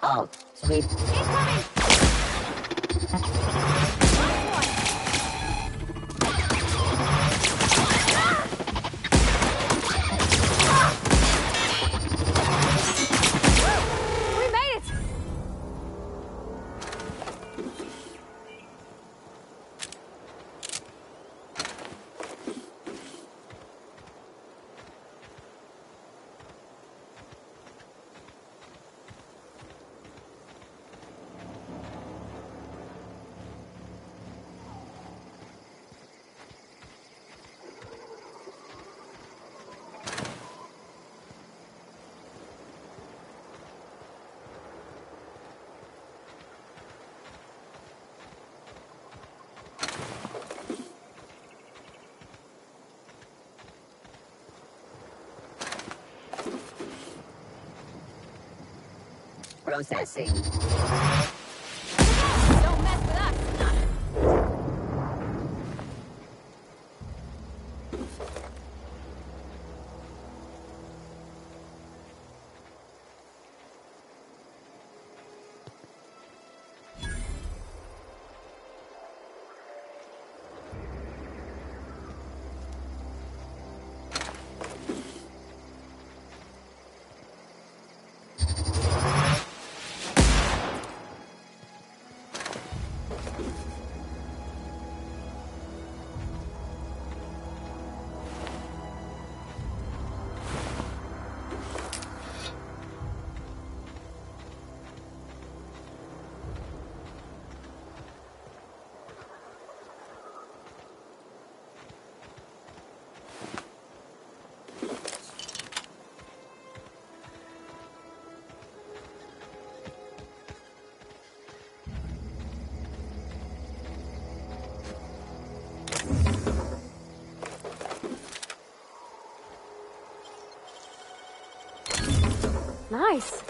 Oh, sweet. Incoming! We made it! Processing. Don't mess with us! Nice.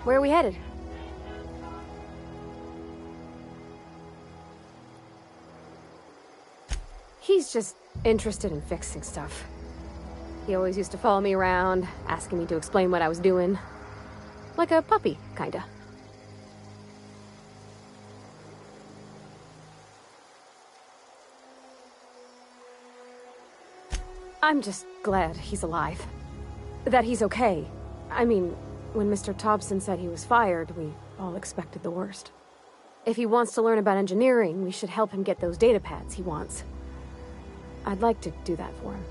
Where are we headed? He's just interested in fixing stuff. He always used to follow me around, asking me to explain what I was doing. Like a puppy, kinda. I'm just glad he's alive. That he's okay. I mean, when Mr. Thompson said he was fired, we all expected the worst. If he wants to learn about engineering, we should help him get those data pads he wants. I'd like to do that for him.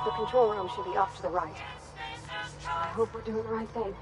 The control room should be off to the right. I hope we're doing the right thing.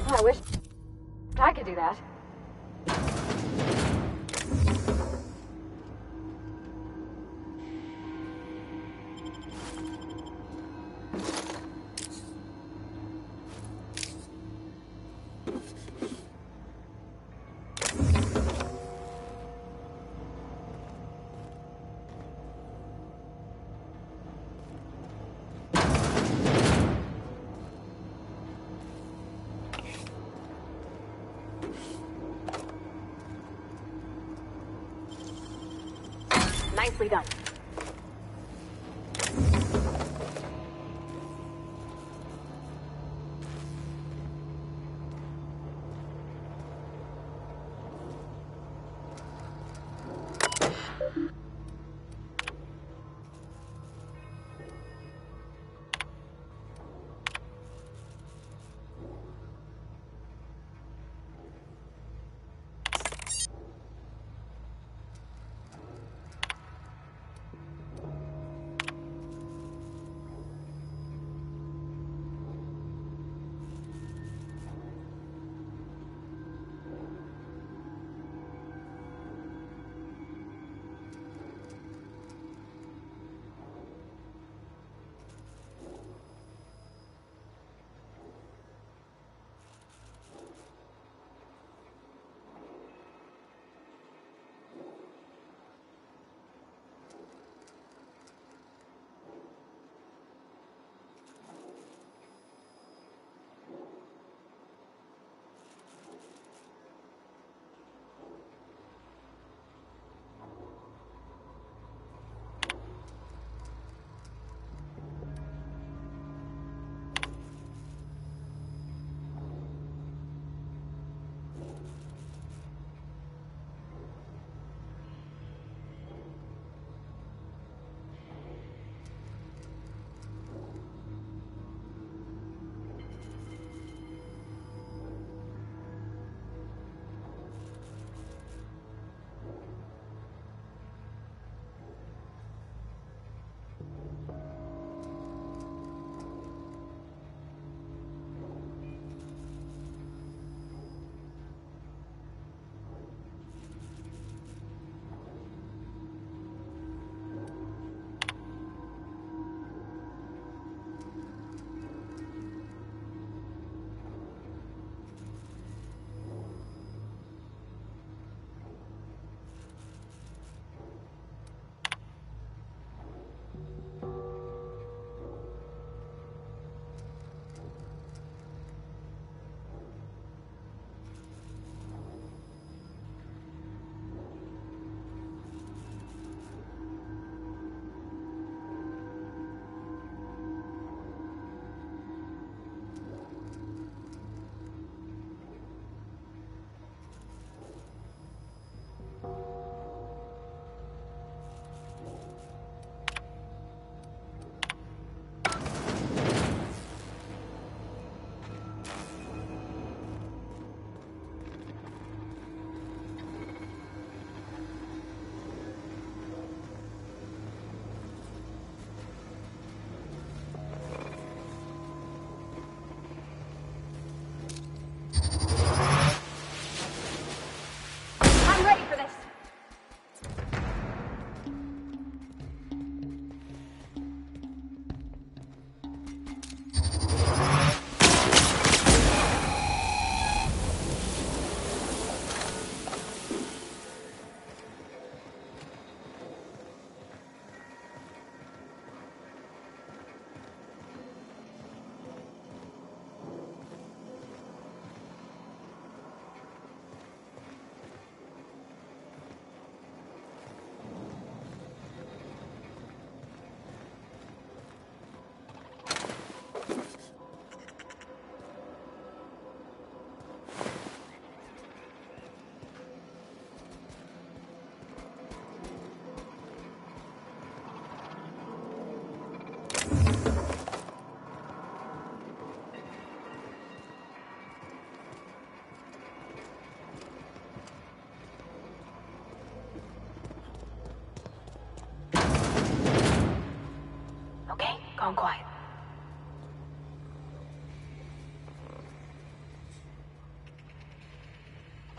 I wish I could do that. Nicely done.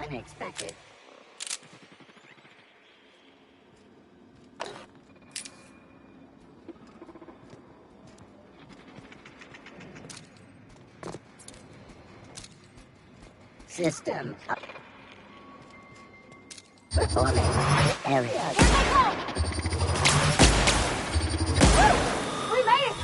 unexpected. System up. Performing area. We made it!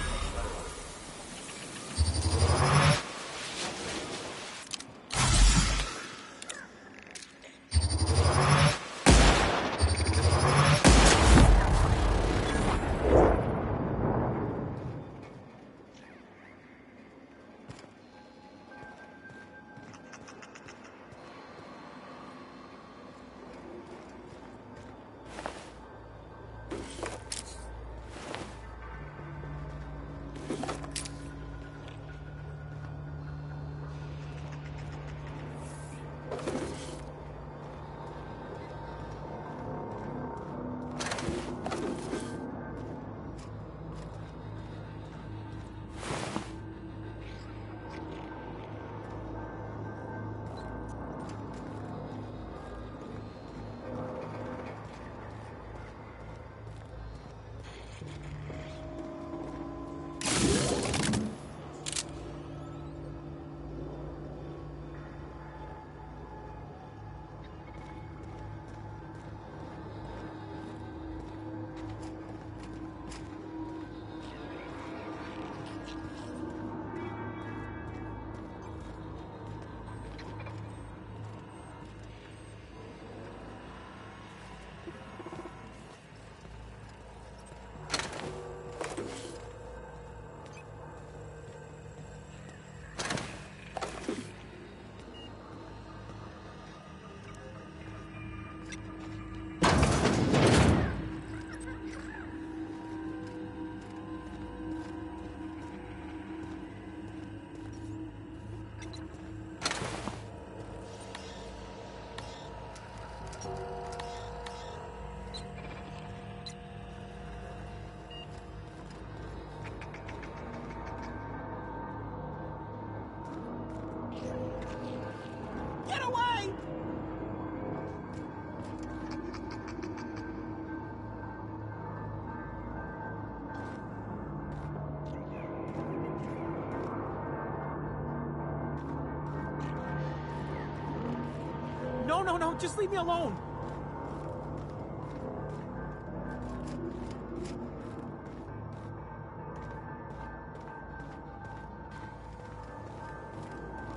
No, just leave me alone.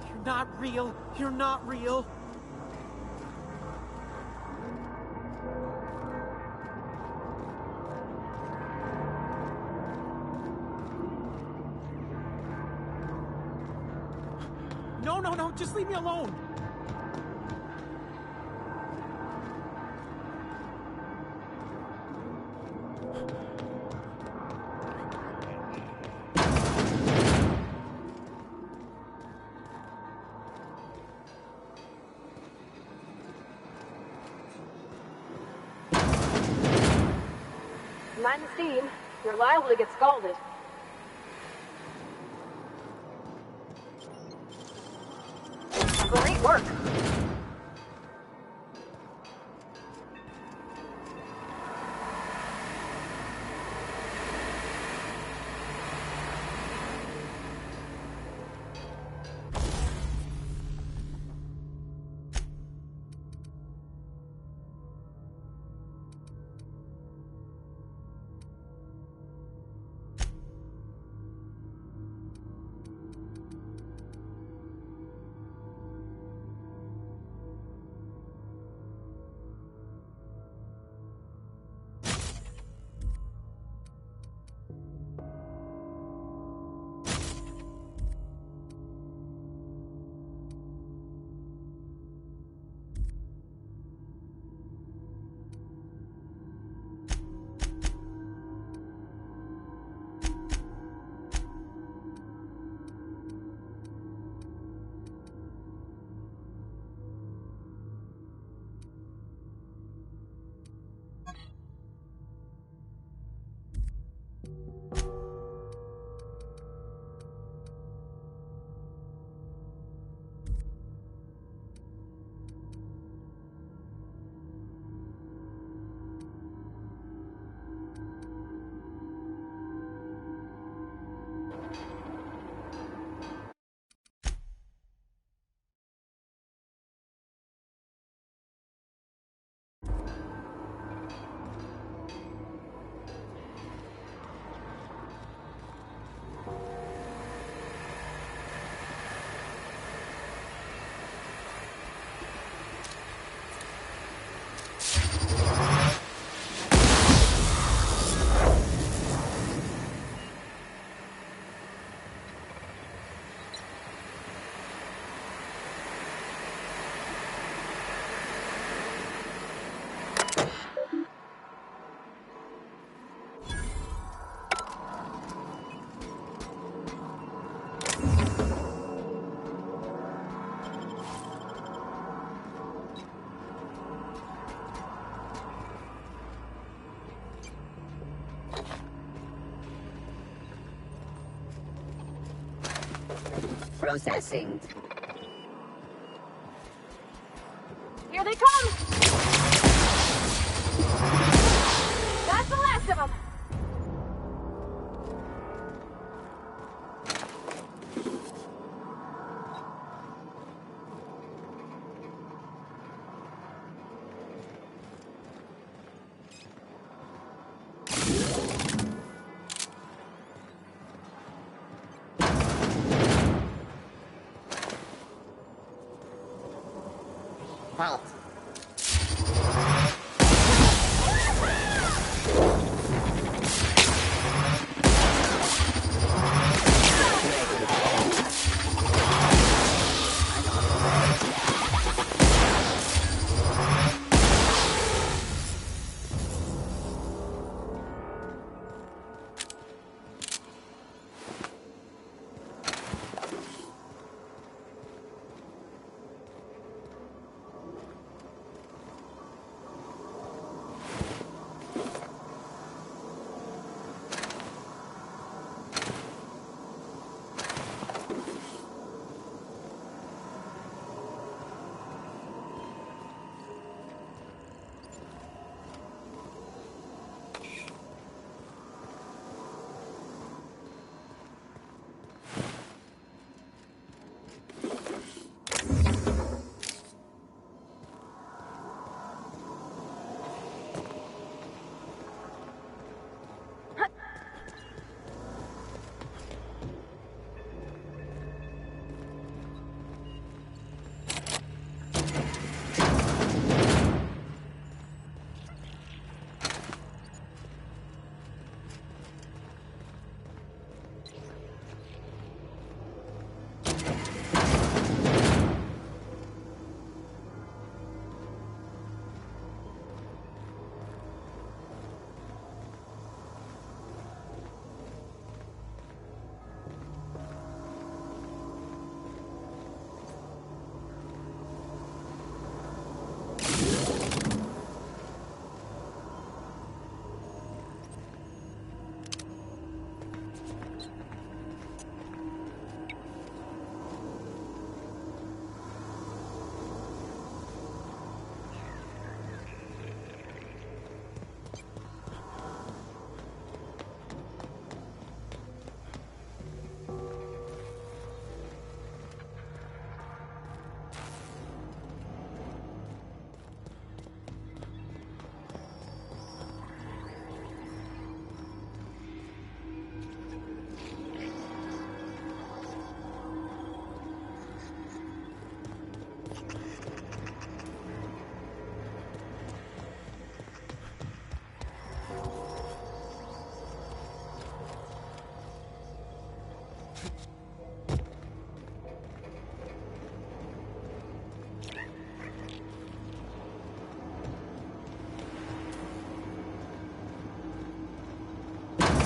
You're not real. You're not real. No, just leave me alone. Mind the steam. You're liable to get scalded. Great work. Processing. Here they come! That's the last of them! Halt.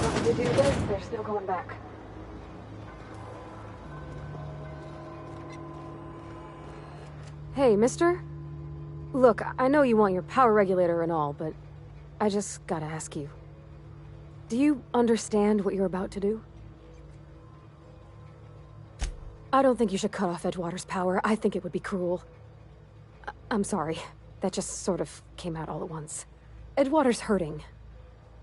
Once we do this, there's no going back. Hey, mister? Look, I know you want your power regulator and all, but I just gotta ask you. Do you understand what you're about to do? I don't think you should cut off Edgewater's power. I think it would be cruel. I'm sorry. That just sort of came out all at once. Edgewater's hurting.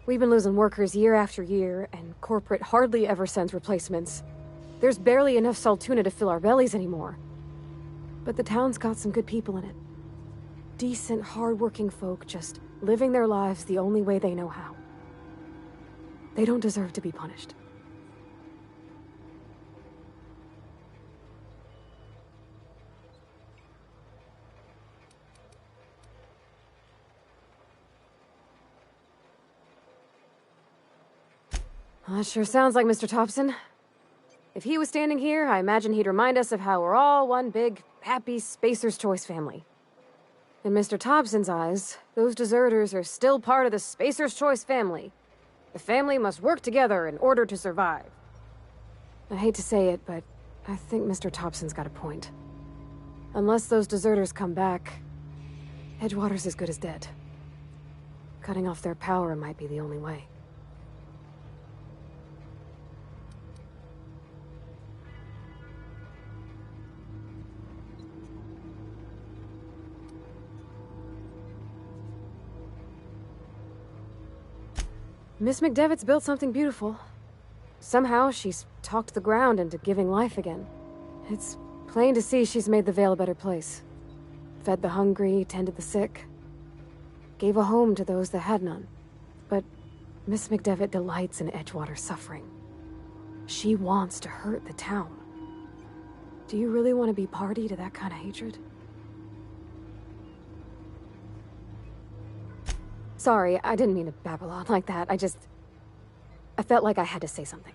We've been losing workers year after year, and corporate hardly ever sends replacements. There's barely enough Saltuna to fill our bellies anymore. But the town's got some good people in it. Decent, hard-working folk just living their lives the only way they know how. They don't deserve to be punished. Well, that sure sounds like Mr. Thompson. If he was standing here, I imagine he'd remind us of how we're all one big, happy Spacer's Choice family. In Mr. Thompson's eyes, those deserters are still part of the Spacer's Choice family. The family must work together in order to survive. I hate to say it, but I think Mr. Thompson's got a point. Unless those deserters come back, Edgewater's as good as dead. Cutting off their power might be the only way. Miss McDevitt's built something beautiful. Somehow, she's talked the ground into giving life again. It's plain to see she's made the Vale a better place. Fed the hungry, tended the sick. Gave a home to those that had none. But Miss McDevitt delights in Edgewater's suffering. She wants to hurt the town. Do you really want to be party to that kind of hatred? Sorry, I didn't mean to babble on like that. I felt like I had to say something.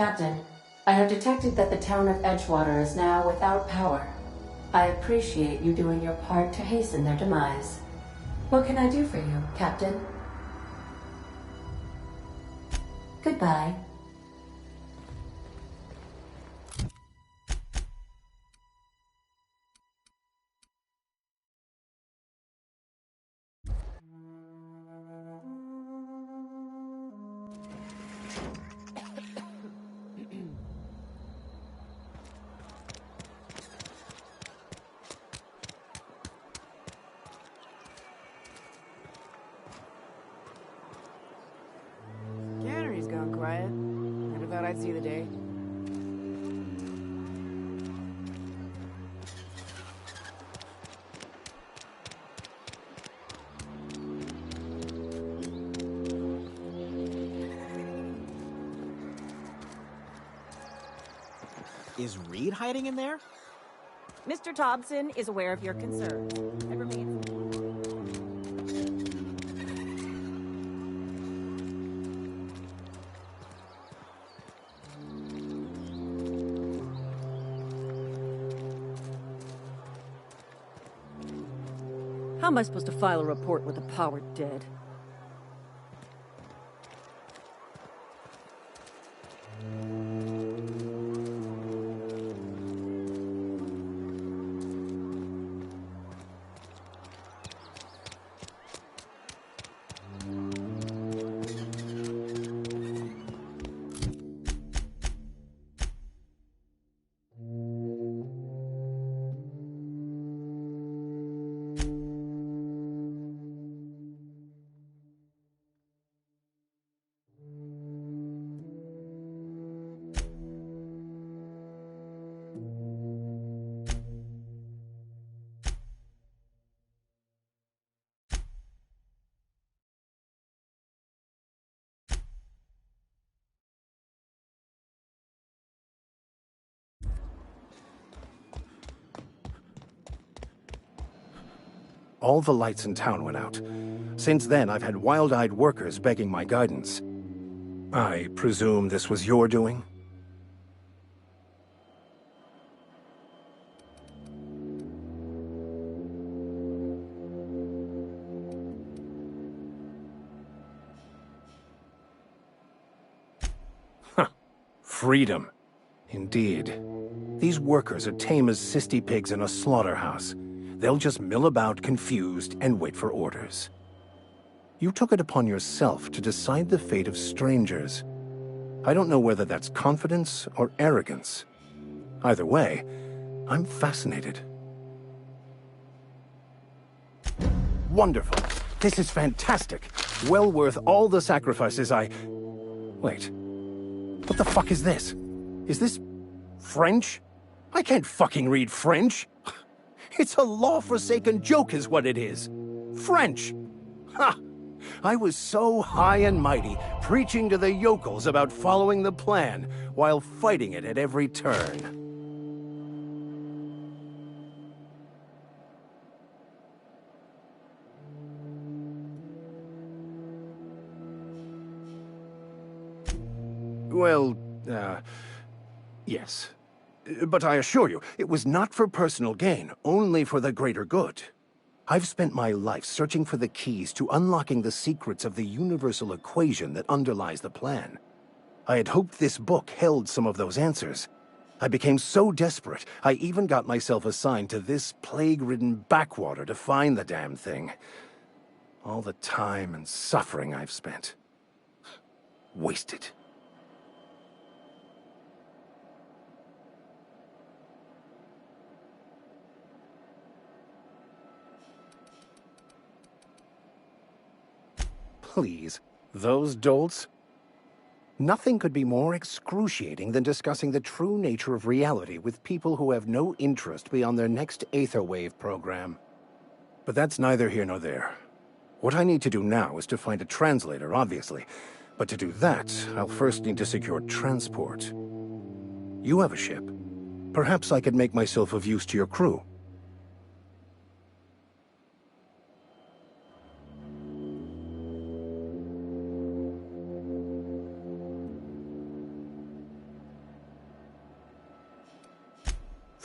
Captain, I have detected that the town of Edgewater is now without power. I appreciate you doing your part to hasten their demise. What can I do for you, Captain? Goodbye. Cannery's gone quiet. Never thought I'd see the day. Is Reed hiding in there? Mr. Thompson is aware of your concerns and remains. How am I supposed to file a report with the power dead? All the lights in town went out. Since then, I've had wild-eyed workers begging my guidance. I presume this was your doing? Huh. Freedom. Indeed. These workers are tame as cysty pigs in a slaughterhouse. They'll just mill about confused and wait for orders. You took it upon yourself to decide the fate of strangers. I don't know whether that's confidence or arrogance. Either way, I'm fascinated. Wonderful. This is fantastic. Well worth all the sacrifices Wait. What the fuck is this? Is this French? I can't fucking read French. It's a law-forsaken joke is what it is. French. Ha! I was so high and mighty, preaching to the yokels about following the plan, while fighting it at every turn. Well, yes. But I assure you, it was not for personal gain, only for the greater good. I've spent my life searching for the keys to unlocking the secrets of the universal equation that underlies the plan. I had hoped this book held some of those answers. I became so desperate, I even got myself assigned to this plague-ridden backwater to find the damn thing. All the time and suffering I've spent. Wasted. Please, those dolts? Nothing could be more excruciating than discussing the true nature of reality with people who have no interest beyond their next Aetherwave program. But that's neither here nor there. What I need to do now is to find a translator, obviously. But to do that, I'll first need to secure transport. You have a ship. Perhaps I could make myself of use to your crew.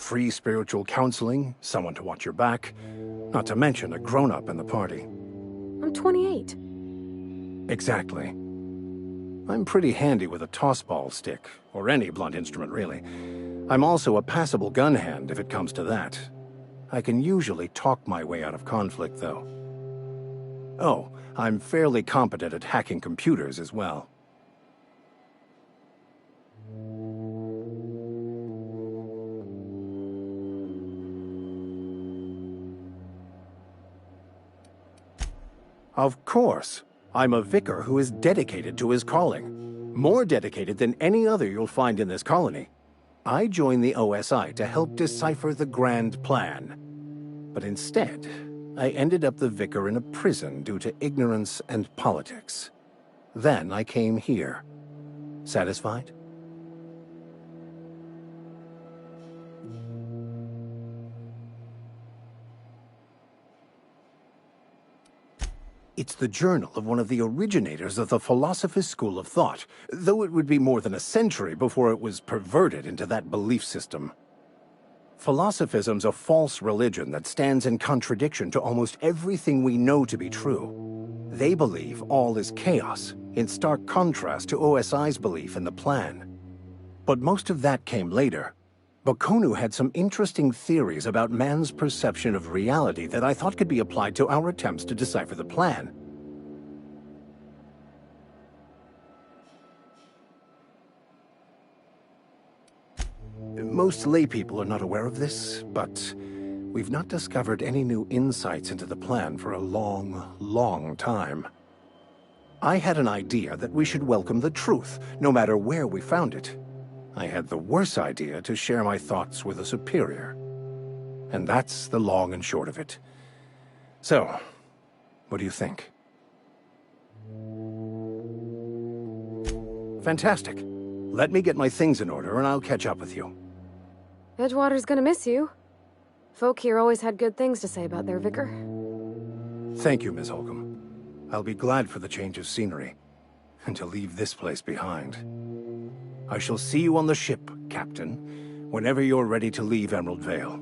free spiritual counseling, someone to watch your back, not to mention a grown-up in the party. I'm 28. Exactly. I'm pretty handy with a toss-ball stick, or any blunt instrument, really. I'm also a passable gun hand if it comes to that. I can usually talk my way out of conflict, though. Oh, I'm fairly competent at hacking computers as well. Of course. I'm a vicar who is dedicated to his calling. More dedicated than any other you'll find in this colony. I joined the OSI to help decipher the grand plan. But instead, I ended up the vicar in a prison due to ignorance and politics. Then I came here. Satisfied? It's the journal of one of the originators of the Philosopher's School of Thought, though it would be more than a century before it was perverted into that belief system. Philosophism's a false religion that stands in contradiction to almost everything we know to be true. They believe all is chaos, in stark contrast to OSI's belief in the plan. But most of that came later. Bokonu had some interesting theories about man's perception of reality that I thought could be applied to our attempts to decipher the plan. Most laypeople are not aware of this, but we've not discovered any new insights into the plan for a long, long time. I had an idea that we should welcome the truth, no matter where we found it. I had the worse idea to share my thoughts with a superior. And that's the long and short of it. So, what do you think? Fantastic. Let me get my things in order and I'll catch up with you. Edgewater's gonna miss you. Folk here always had good things to say about their vicar. Thank you, Miss Holcomb. I'll be glad for the change of scenery, and to leave this place behind. I shall see you on the ship, Captain, whenever you're ready to leave Emerald Vale.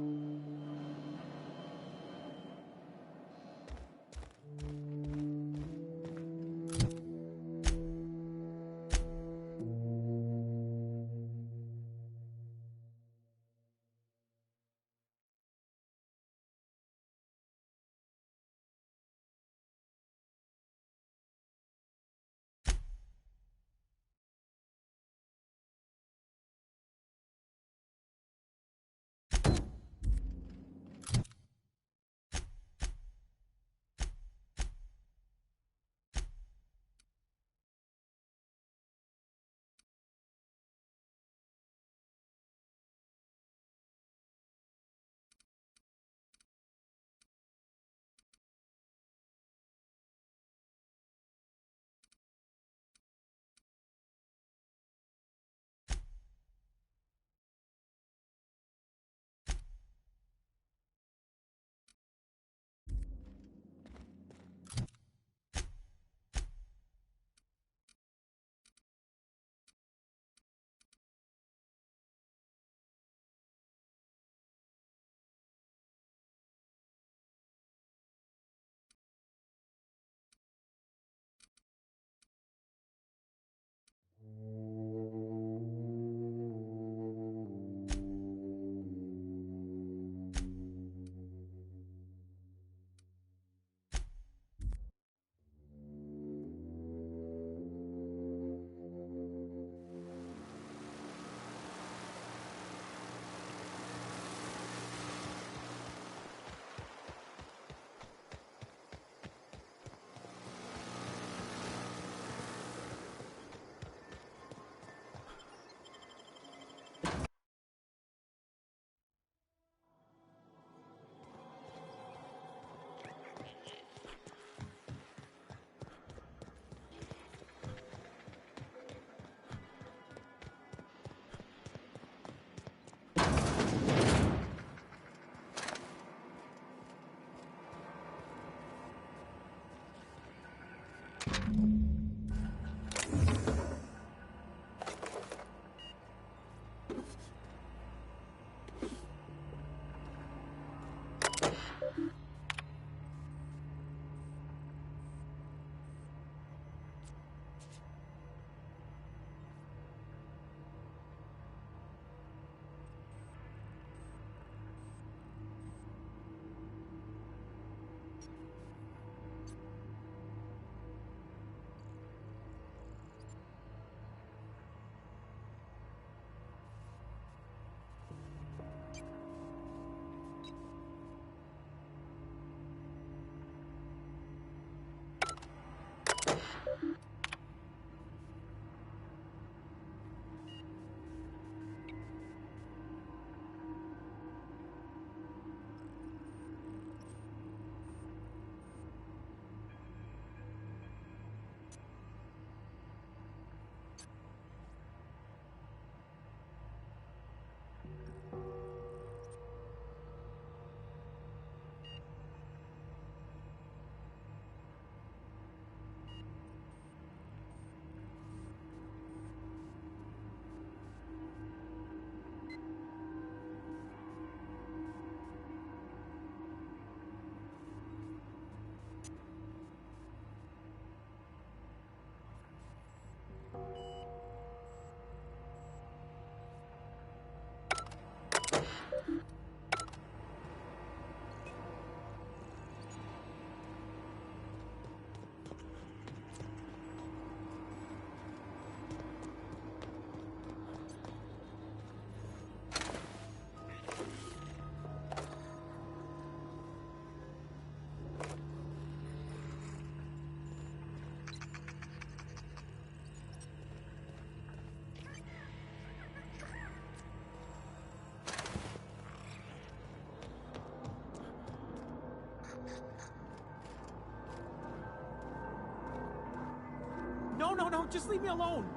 No, just leave me alone.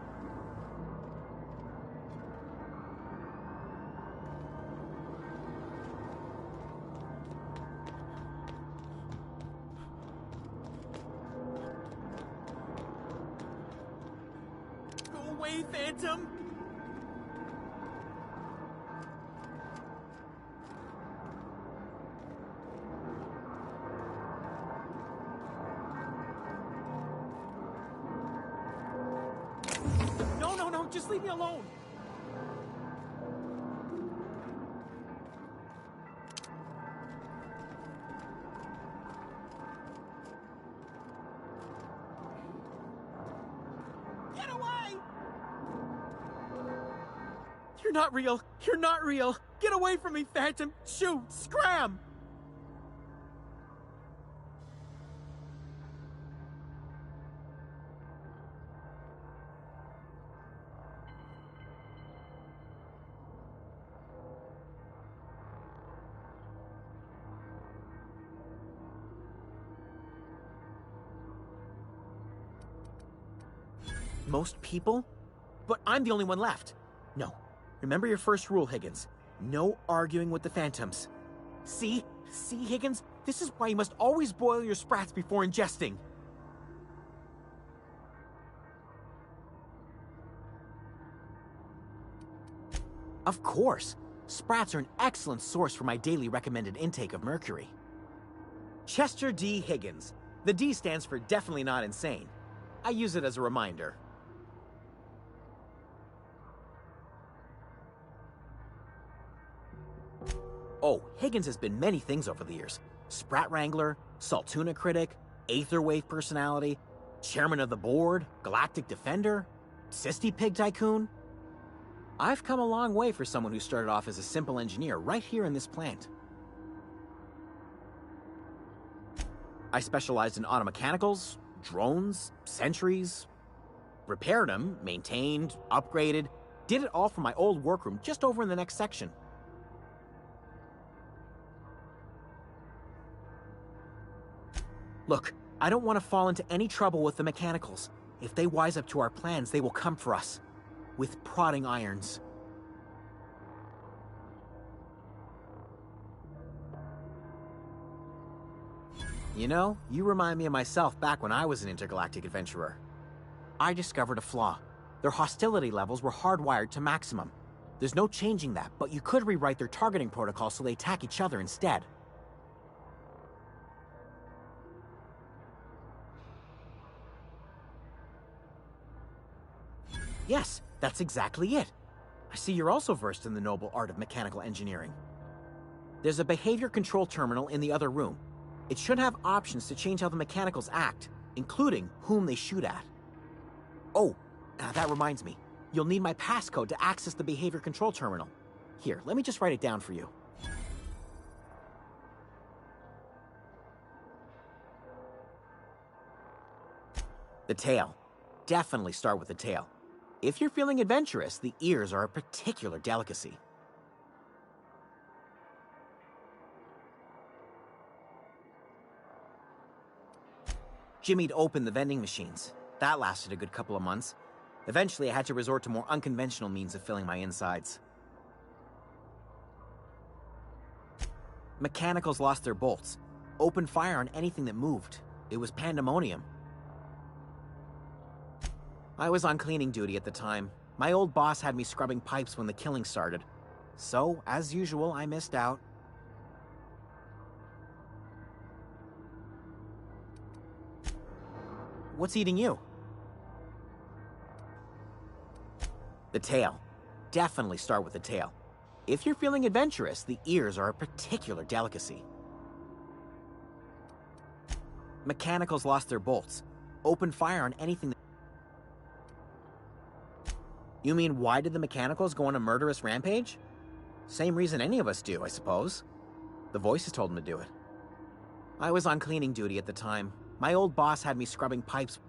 Go away, Phantom! No, just leave me alone! Get away! You're not real! You're not real! Get away from me, Phantom! Shoot! Scram! Most people? But I'm the only one left. No. Remember your first rule, Higgins. No arguing with the Phantoms. See, Higgins? This is why you must always boil your sprats before ingesting. Of course. Sprats are an excellent source for my daily recommended intake of mercury. Chester D. Higgins. The D stands for definitely not insane. I use it as a reminder. Oh, Higgins has been many things over the years. Sprat Wrangler, Saltuna Critic, Aetherwave Personality, Chairman of the Board, Galactic Defender, Sisty Pig Tycoon. I've come a long way for someone who started off as a simple engineer right here in this plant. I specialized in automechanicals, drones, sentries, repaired them, maintained, upgraded, did it all from my old workroom just over in the next section. Look, I don't want to fall into any trouble with the mechanicals. If they wise up to our plans, they will come for us. With prodding irons. You know, you remind me of myself back when I was an intergalactic adventurer. I discovered a flaw. Their hostility levels were hardwired to maximum. There's no changing that, but you could rewrite their targeting protocol so they attack each other instead. Yes, that's exactly it. I see you're also versed in the noble art of mechanical engineering. There's a behavior control terminal in the other room. It should have options to change how the mechanicals act, including whom they shoot at. Oh, that reminds me. You'll need my passcode to access the behavior control terminal. Here, let me just write it down for you. The tail. Definitely start with the tail. If you're feeling adventurous, the ears are a particular delicacy. Jimmy'd opened the vending machines. That lasted a good couple of months. Eventually, I had to resort to more unconventional means of filling my insides. Mechanicals lost their bolts. Opened fire on anything that moved. It was pandemonium. I was on cleaning duty at the time. My old boss had me scrubbing pipes when the killing started. So, as usual, I missed out. What's eating you? The tail. Definitely start with the tail. If you're feeling adventurous, the ears are a particular delicacy. Mechanicals lost their bolts. Opened fire on anything that... You mean, why did the mechanicals go on a murderous rampage? Same reason any of us do, I suppose. The voices told them to do it. I was on cleaning duty at the time. My old boss had me scrubbing pipes.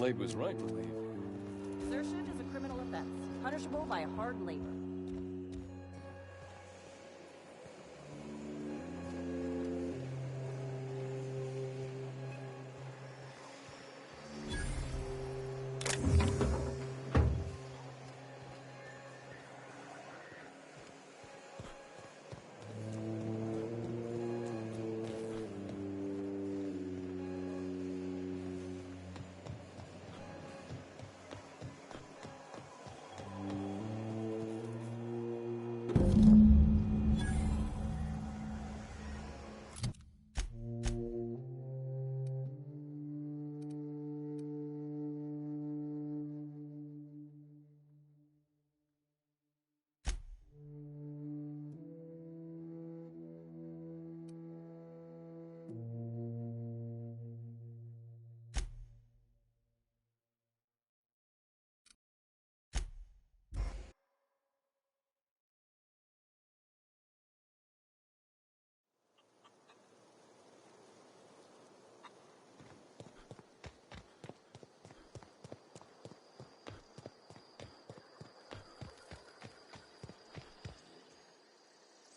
Blade was right to leave. Desertion is a criminal offense, punishable by hard labor.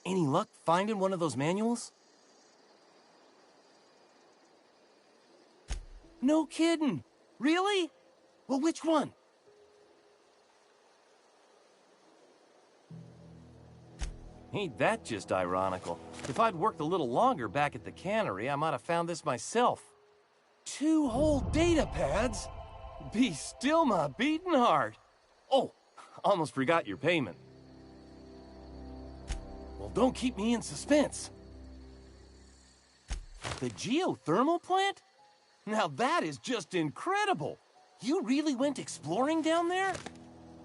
Any luck finding one of those manuals? No kidding! Really? Well, which one? Ain't that just ironical? If I'd worked a little longer back at the cannery, I might have found this myself. 2 whole data pads? Be still my beating heart. Oh, almost forgot your payment. Well, don't keep me in suspense. The geothermal plant? Now that is just incredible! You really went exploring down there?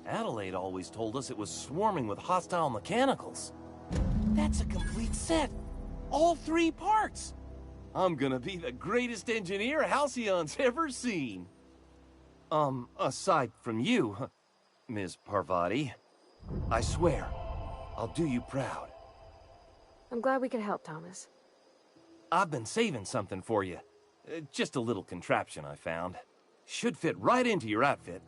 Adelaide always told us it was swarming with hostile mechanicals. That's a complete set! All 3 parts! I'm gonna be the greatest engineer Halcyon's ever seen! Aside from you, Ms. Parvati, I swear, I'll do you proud. I'm glad we could help, Thomas. I've been saving something for you. Just a little contraption I found. Should fit right into your outfit.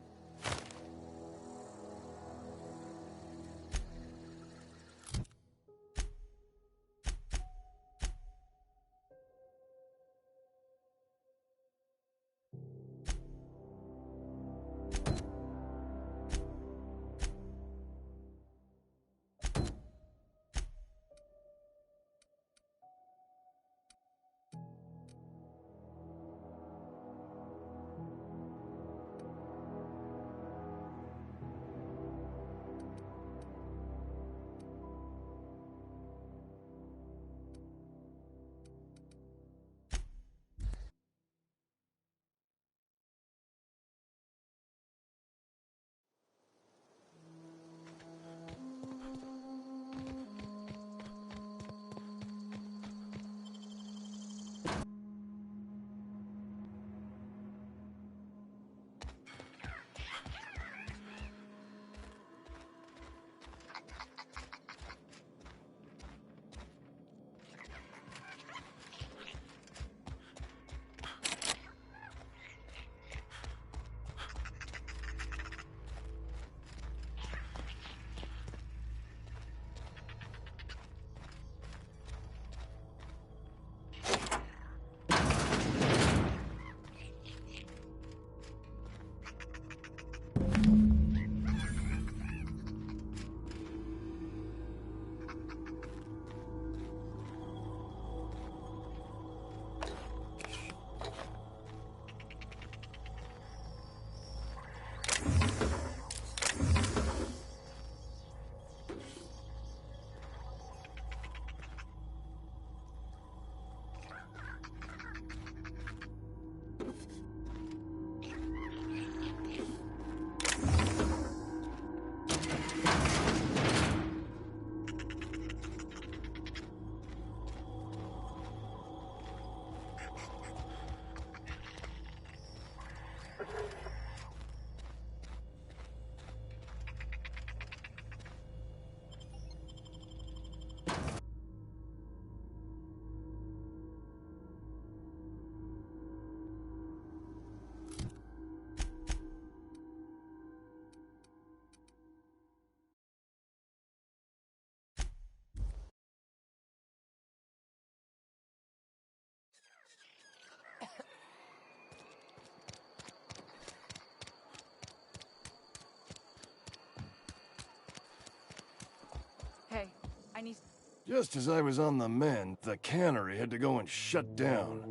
Just as I was on the mend, the cannery had to go and shut down.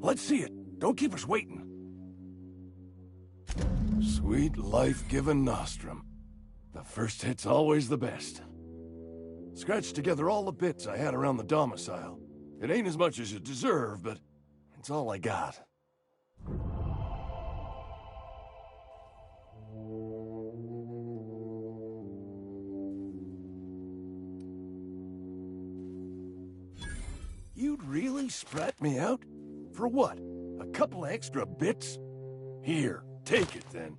Let's see it. Don't keep us waiting. Sweet life-giving nostrum. The first hit's always the best. Scratched together all the bits I had around the domicile. It ain't as much as you deserve, but it's all I got. You'd really sprat me out? For what? A couple of extra bits? Here, take it then.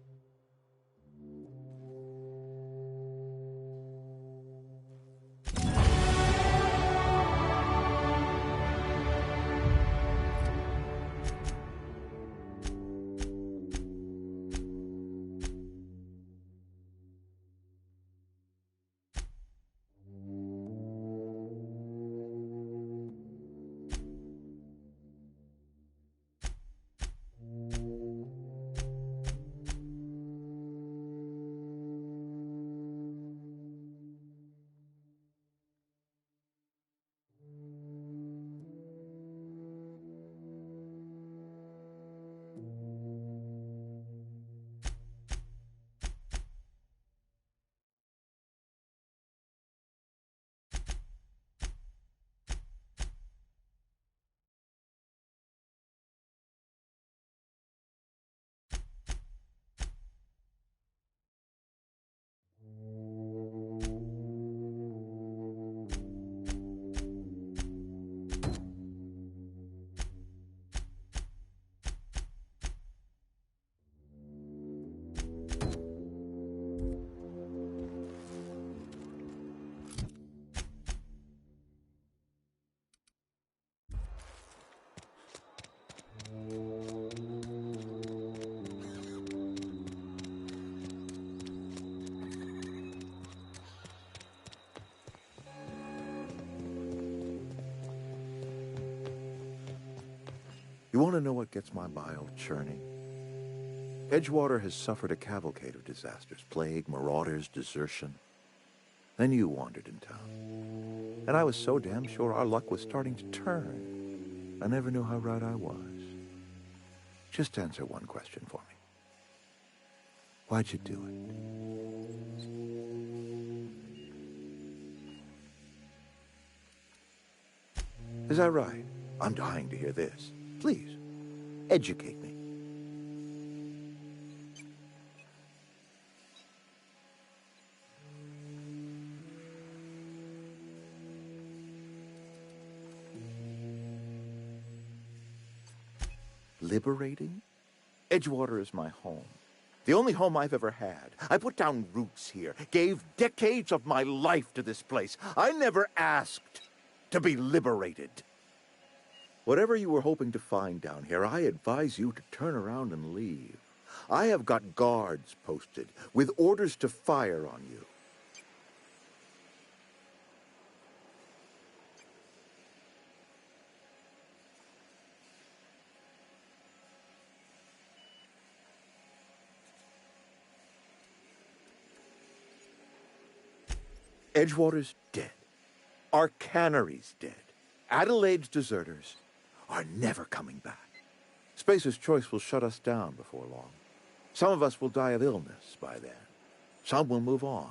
You want to know what gets my bile churning? Edgewater has suffered a cavalcade of disasters. Plague, marauders, desertion. Then you wandered in town. And I was so damn sure our luck was starting to turn. I never knew how right I was. Just answer one question for me. Why'd you do it? Is that right? I'm dying to hear this. Please, educate me. Liberating? Edgewater is my home. The only home I've ever had. I put down roots here, gave decades of my life to this place. I never asked to be liberated. Whatever you were hoping to find down here, I advise you to turn around and leave. I have got guards posted with orders to fire on you. Edgewater's dead. Our cannery's dead. Adelaide's deserters are never coming back. Spacer's Choice will shut us down before long. Some of us will die of illness by then. Some will move on.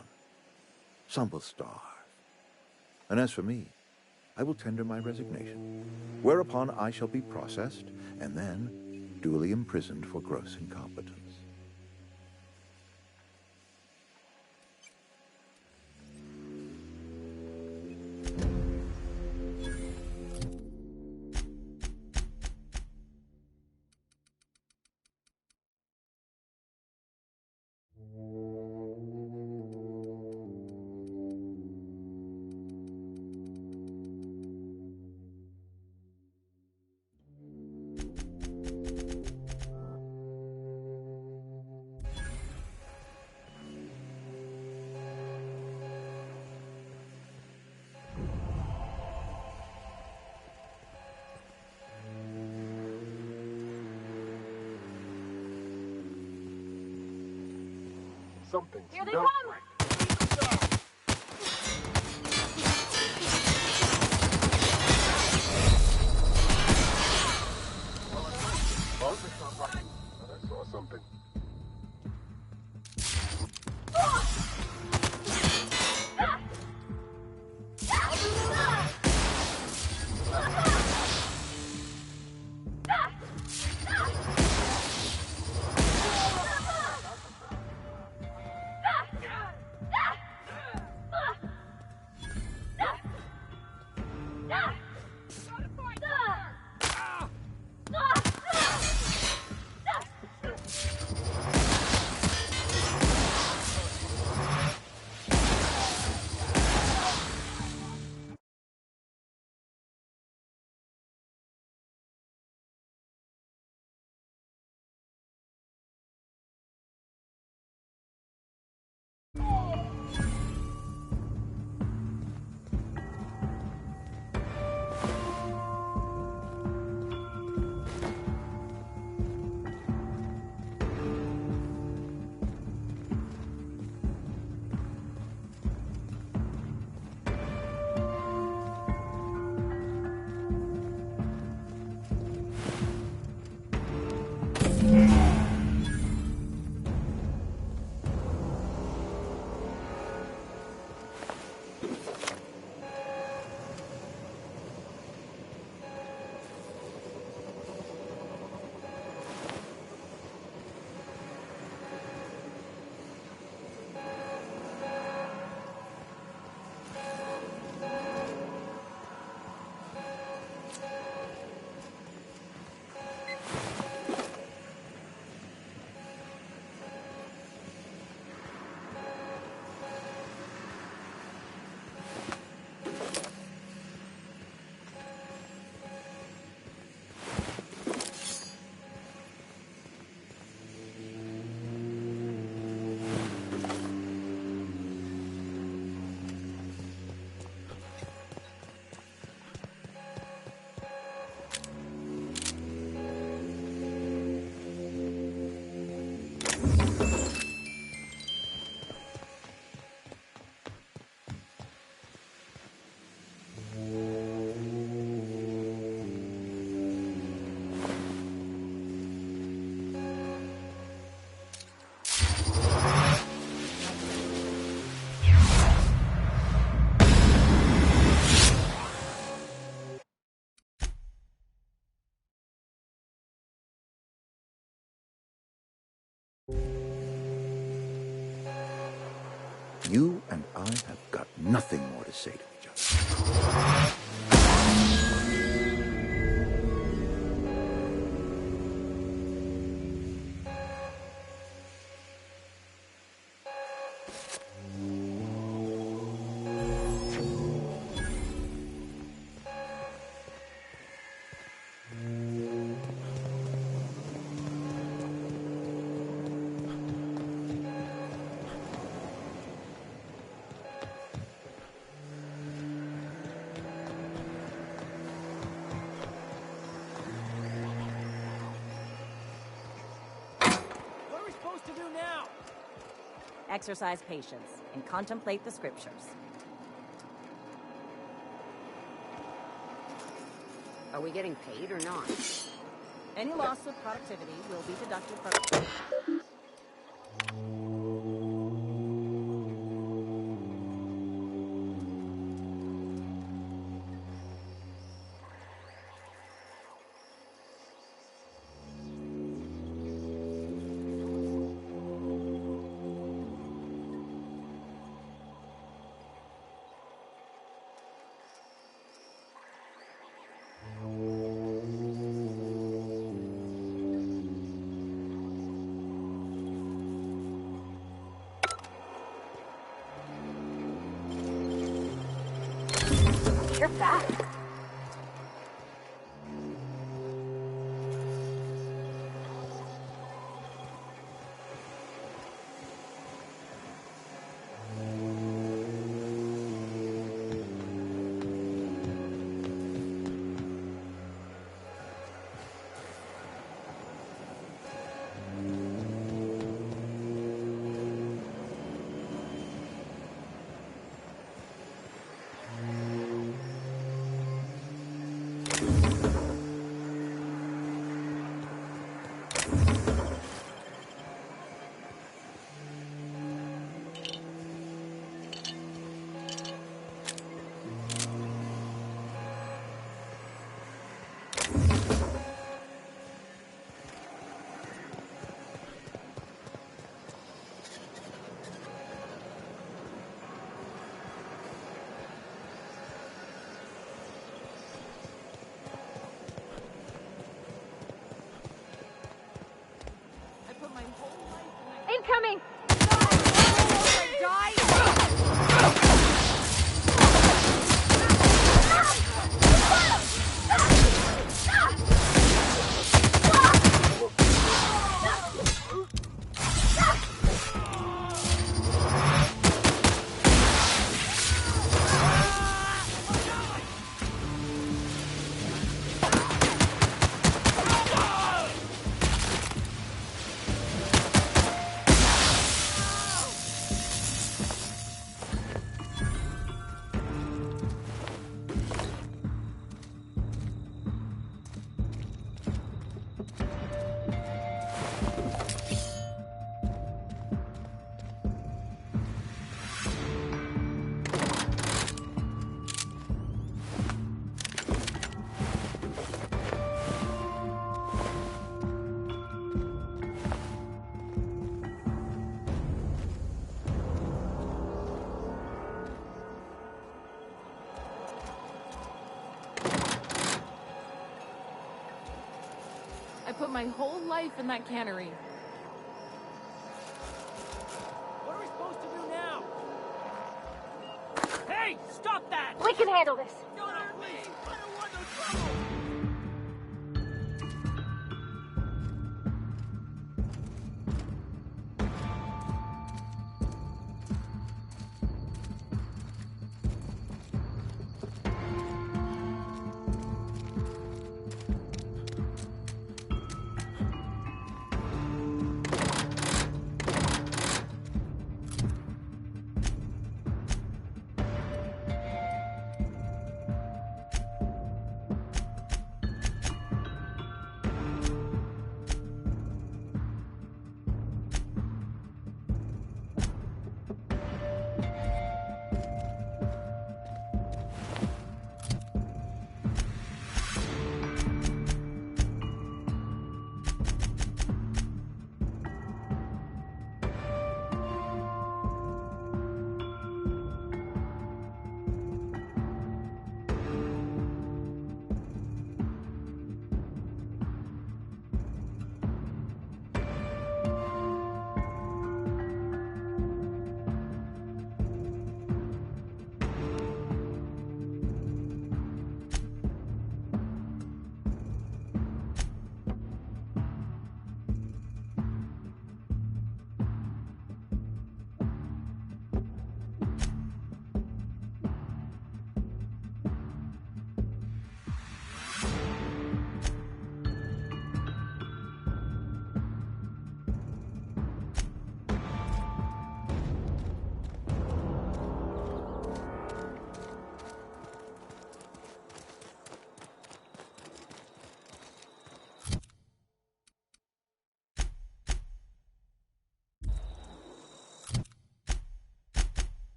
Some will starve. And as for me, I will tender my resignation, whereupon I shall be processed and then duly imprisoned for gross incompetence. Something. Here they come! You and I have got nothing more to say to each other. Exercise patience and contemplate the scriptures. Are we getting paid or not? Any loss of productivity will be deducted from... You're back. Incoming! I put my whole life in that cannery. What are we supposed to do now? Hey, stop that! We can handle this. No, please! I don't want no trouble!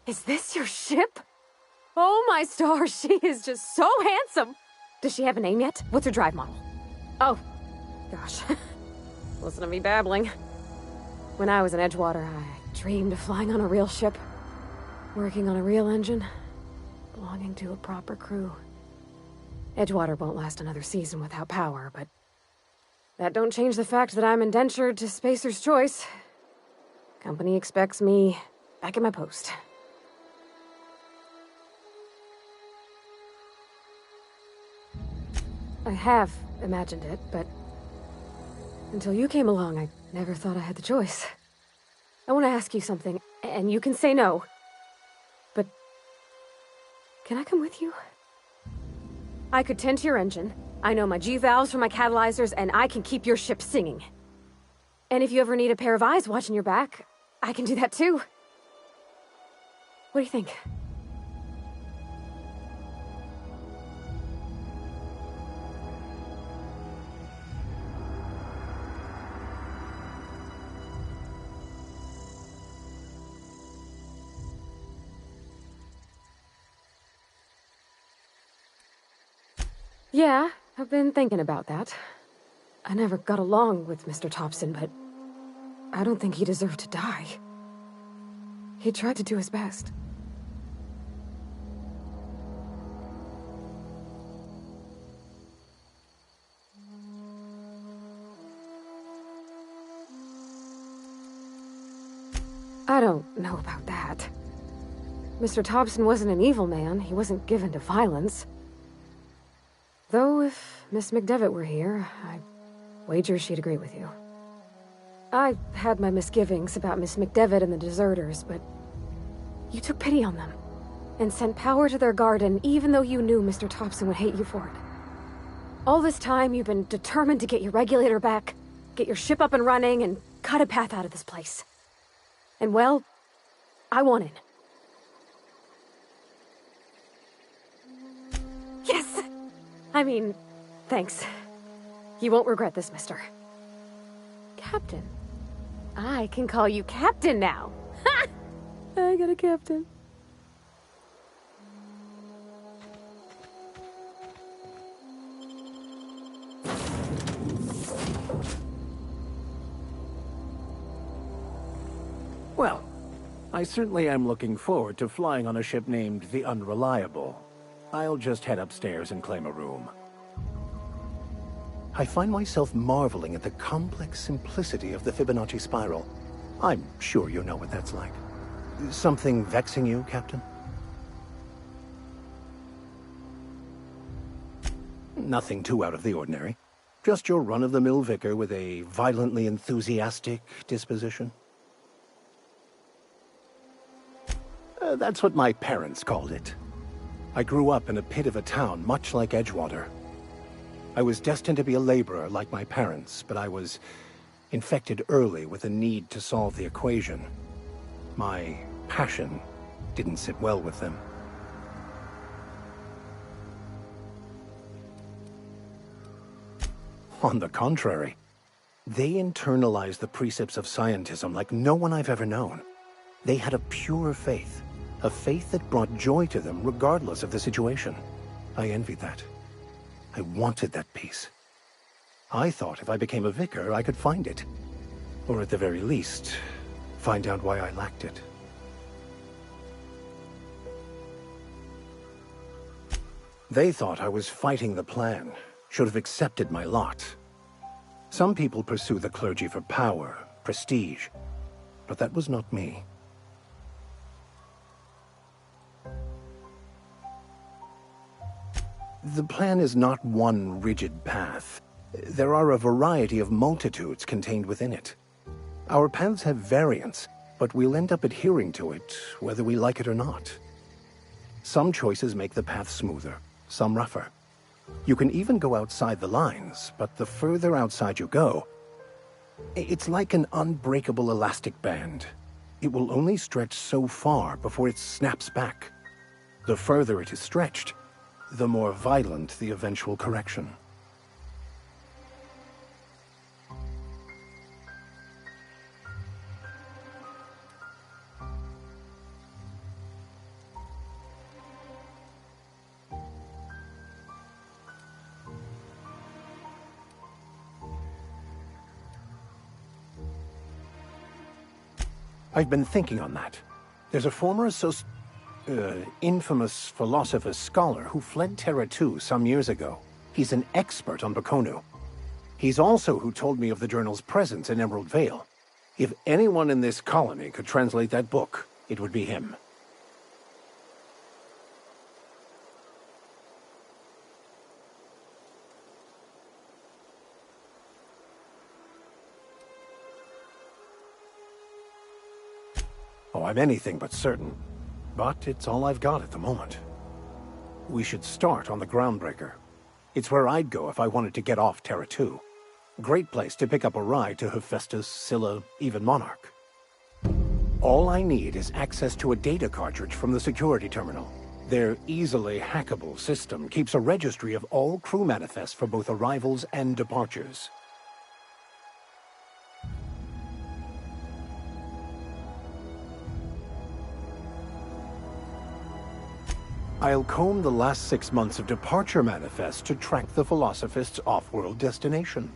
Is this your ship? Oh my stars, she is just so handsome! Does she have a name yet? What's her drive model? Oh, gosh. Listen to me babbling. When I was in Edgewater, I dreamed of flying on a real ship, working on a real engine, belonging to a proper crew. Edgewater won't last another season without power, but that don't change the fact that I'm indentured to Spacer's Choice. Company expects me back at my post. I have imagined it, but until you came along, I never thought I had the choice. I want to ask you something, and you can say no. But can I come with you? I could tend to your engine. I know my G-valves from my catalyzers, and I can keep your ship singing. And if you ever need a pair of eyes watching your back, I can do that too. What do you think? Yeah, I've been thinking about that. I never got along with Mr. Tobson, but I don't think he deserved to die. He tried to do his best. I don't know about that. Mr. Tobson wasn't an evil man. He wasn't given to violence. Though if Miss McDevitt were here, I wager she'd agree with you. I had my misgivings about Miss McDevitt and the deserters, but you took pity on them and sent power to their garden even though you knew Mr. Tobson would hate you for it. All this time, you've been determined to get your regulator back, get your ship up and running, and cut a path out of this place. And well, I want in. Yes! I mean, thanks. You won't regret this, mister. Captain. I can call you Captain now. Ha! I got a captain. Well, I certainly am looking forward to flying on a ship named the Unreliable. I'll just head upstairs and claim a room. I find myself marveling at the complex simplicity of the Fibonacci spiral. I'm sure you know what that's like. Something vexing you, Captain? Nothing too out of the ordinary. Just your run-of-the-mill vicar with a violently enthusiastic disposition. That's what my parents called it. I grew up in a pit of a town, much like Edgewater. I was destined to be a laborer like my parents, but I was infected early with a need to solve the equation. My passion didn't sit well with them. On the contrary, they internalized the precepts of scientism like no one I've ever known. They had a pure faith, a faith that brought joy to them regardless of the situation. I envied that. I wanted that peace. I thought if I became a vicar, I could find it. Or at the very least, find out why I lacked it. They thought I was fighting the plan, should have accepted my lot. Some people pursue the clergy for power, prestige, but that was not me. The plan is not one rigid path. There are a variety of multitudes contained within it. Our paths have variance, but we'll end up adhering to it, whether we like it or not. Some choices make the path smoother, some rougher. You can even go outside the lines, but the further outside you go, it's like an unbreakable elastic band. It will only stretch so far before it snaps back. The further it is stretched, the more violent the eventual correction. I've been thinking on that. There's a former infamous philosopher scholar who fled Terra 2 some years ago. He's an expert on Bakonu. He's also who told me of the journal's presence in Emerald Vale. If anyone in this colony could translate that book, it would be him. Oh, I'm anything but certain. But it's all I've got at the moment. We should start on the Groundbreaker. It's where I'd go if I wanted to get off Terra 2. Great place to pick up a ride to Hephaestus, Scylla, even Monarch. All I need is access to a data cartridge from the security terminal. Their easily hackable system keeps a registry of all crew manifests for both arrivals and departures. I'll comb the last 6 months of departure manifests to track the Philosophist's off-world destination.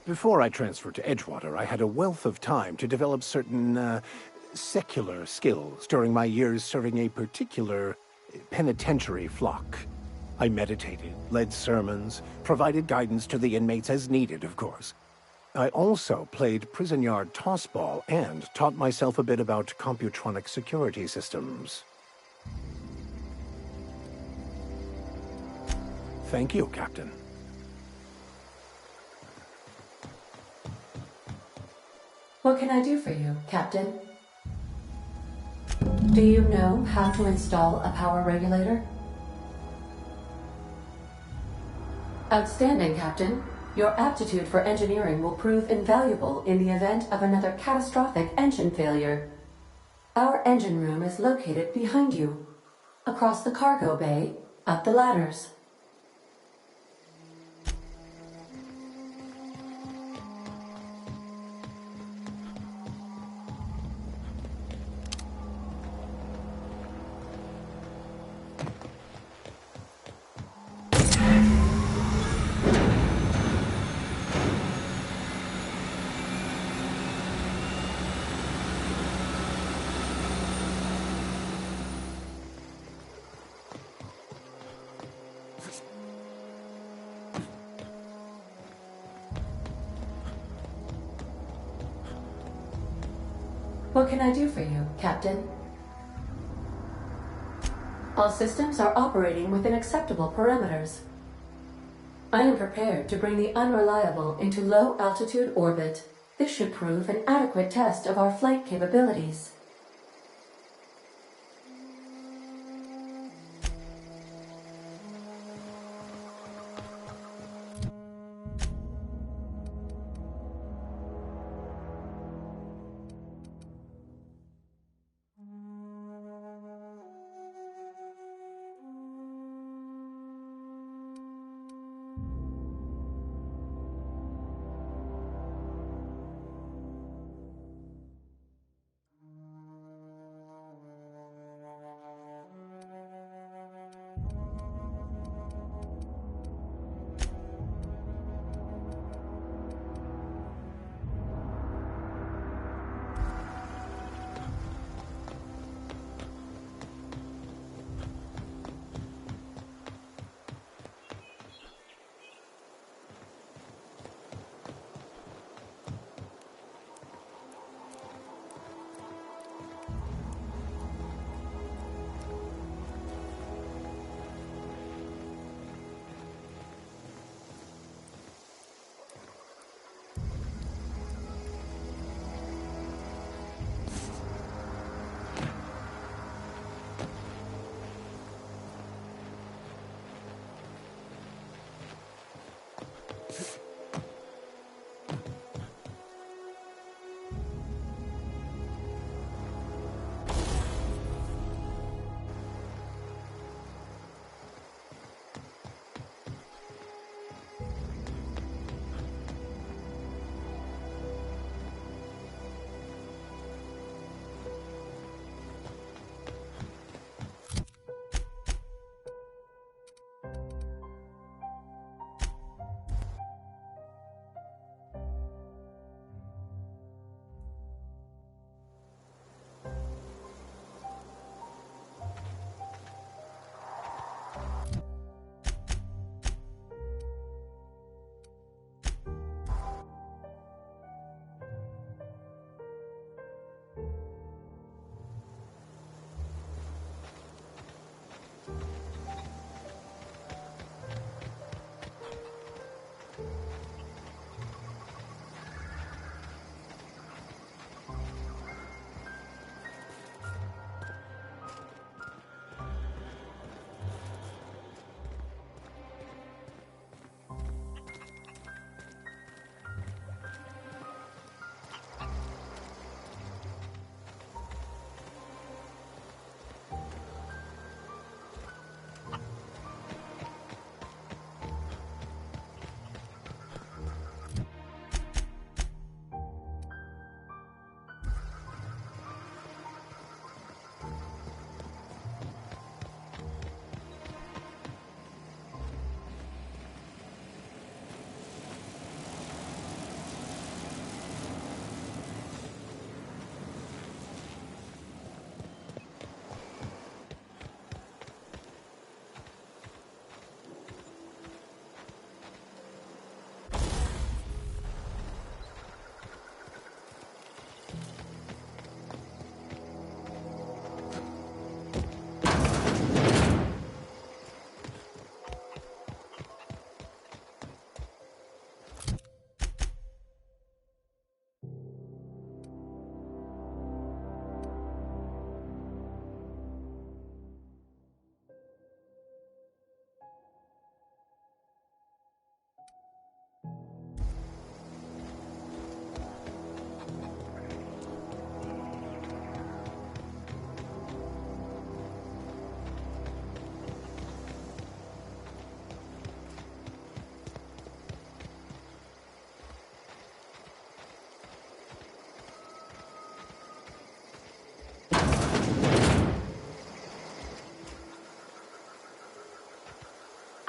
Before I transferred to Edgewater, I had a wealth of time to develop certain, secular skills during my years serving a particular penitentiary flock. I meditated, led sermons, provided guidance to the inmates as needed, of course. I also played prison yard tossball and taught myself a bit about computronic security systems. Thank you, Captain. What can I do for you, Captain? Do you know how to install a power regulator? Outstanding, Captain. Your aptitude for engineering will prove invaluable in the event of another catastrophic engine failure. Our engine room is located behind you, across the cargo bay, up the ladders. What can I do for you, Captain? All systems are operating within acceptable parameters. I am prepared to bring the unreliable into low-altitude orbit. This should prove an adequate test of our flight capabilities.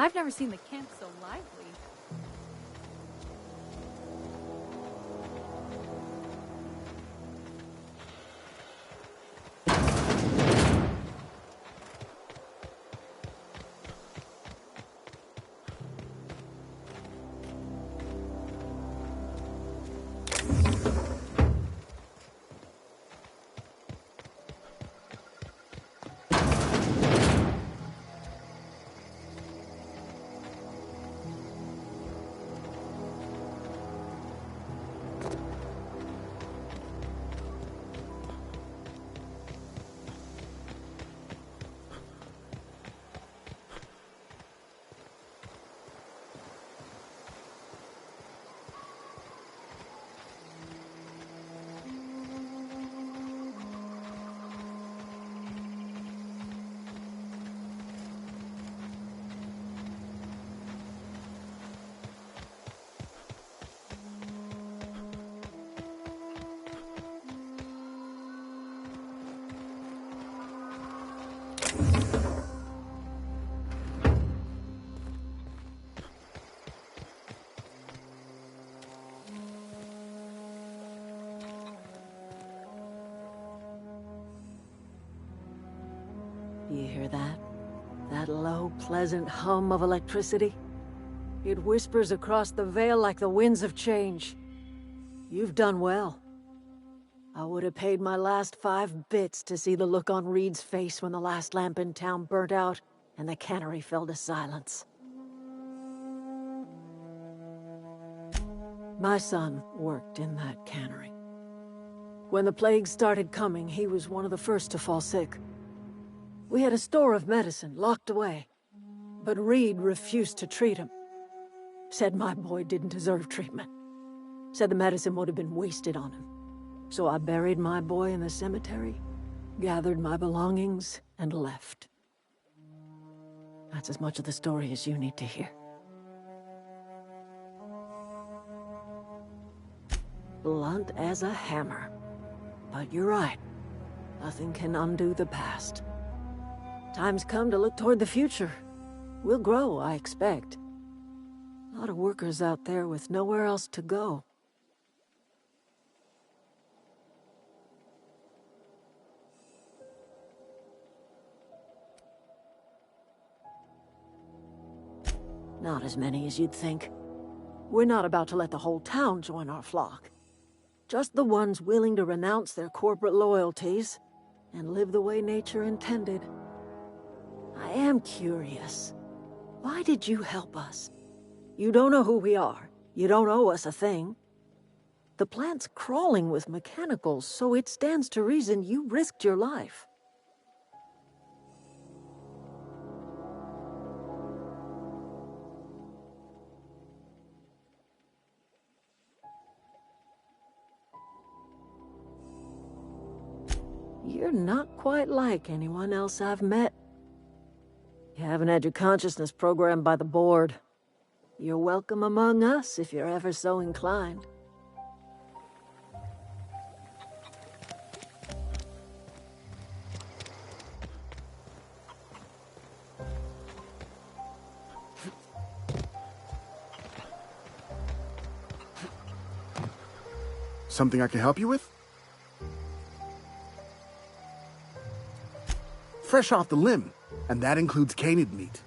I've never seen the camp so lively. You hear that? That low, pleasant hum of electricity? It whispers across the Vale like the winds of change. You've done well. I would have paid my last 5 bits to see the look on Reed's face when the last lamp in town burnt out and the cannery fell to silence. My son worked in that cannery. When the plague started coming, he was one of the first to fall sick. We had a store of medicine locked away, but Reed refused to treat him. Said my boy didn't deserve treatment. Said the medicine would have been wasted on him. So I buried my boy in the cemetery, gathered my belongings, and left. That's as much of the story as you need to hear. Blunt as a hammer. But you're right. Nothing can undo the past. Time's come to look toward the future. We'll grow, I expect. A lot of workers out there with nowhere else to go. Not as many as you'd think. We're not about to let the whole town join our flock. Just the ones willing to renounce their corporate loyalties and live the way nature intended. I am curious. Why did you help us? You don't know who we are. You don't owe us a thing. The plant's crawling with mechanicals, so it stands to reason you risked your life. You're not quite like anyone else I've met. You haven't had your consciousness programmed by the board. You're welcome among us if you're ever so inclined. Something I can help you with? Fresh off the limb, and that includes canid meat.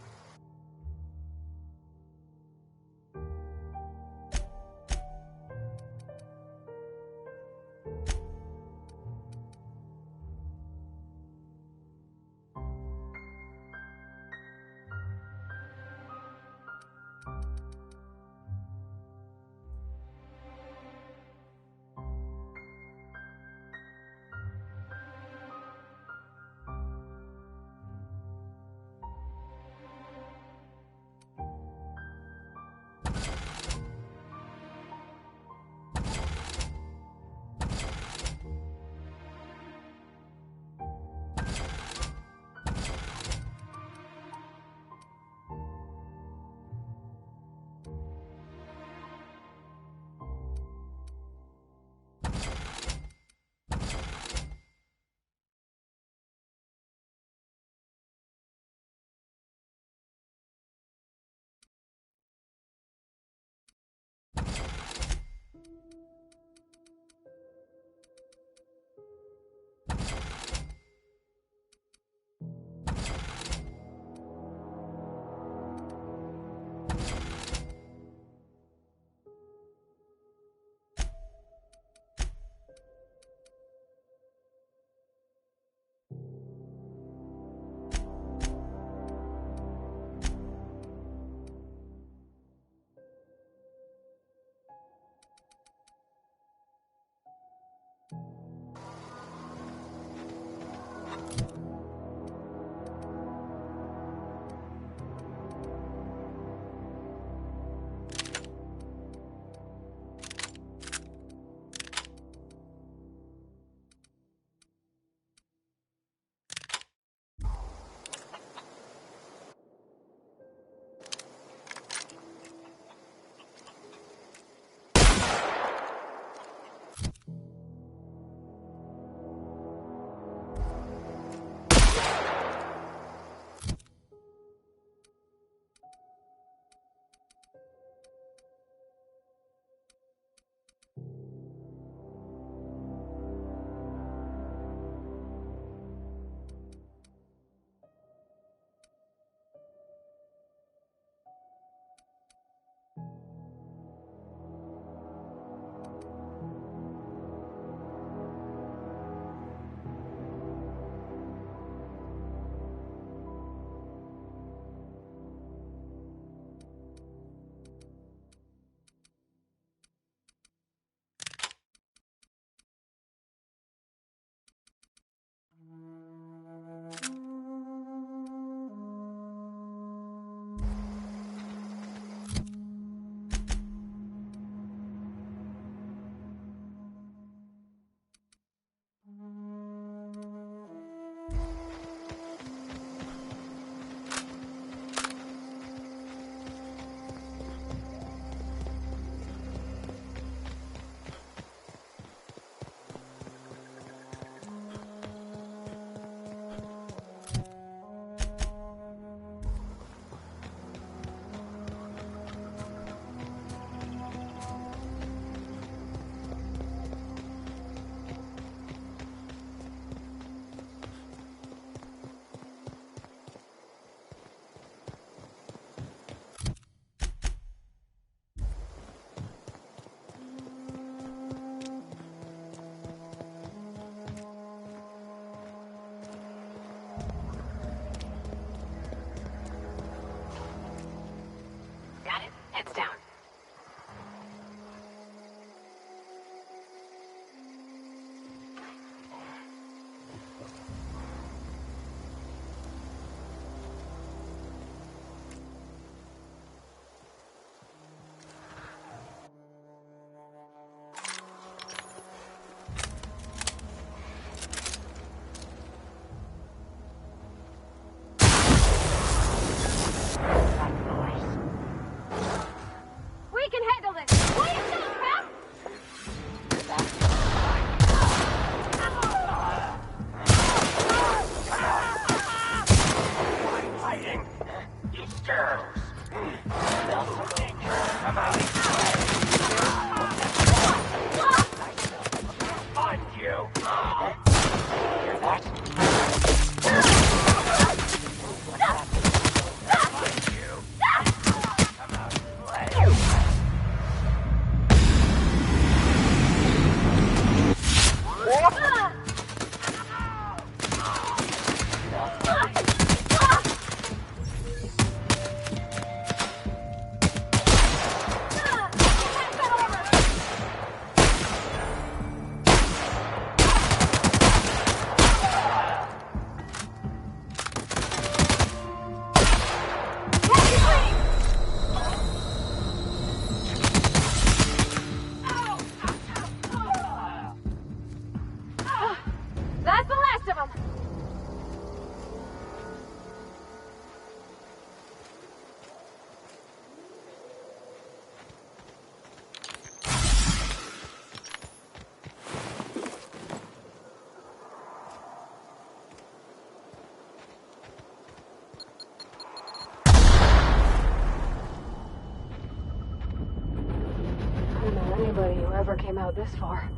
anybody who ever came out this far.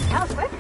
That was quick.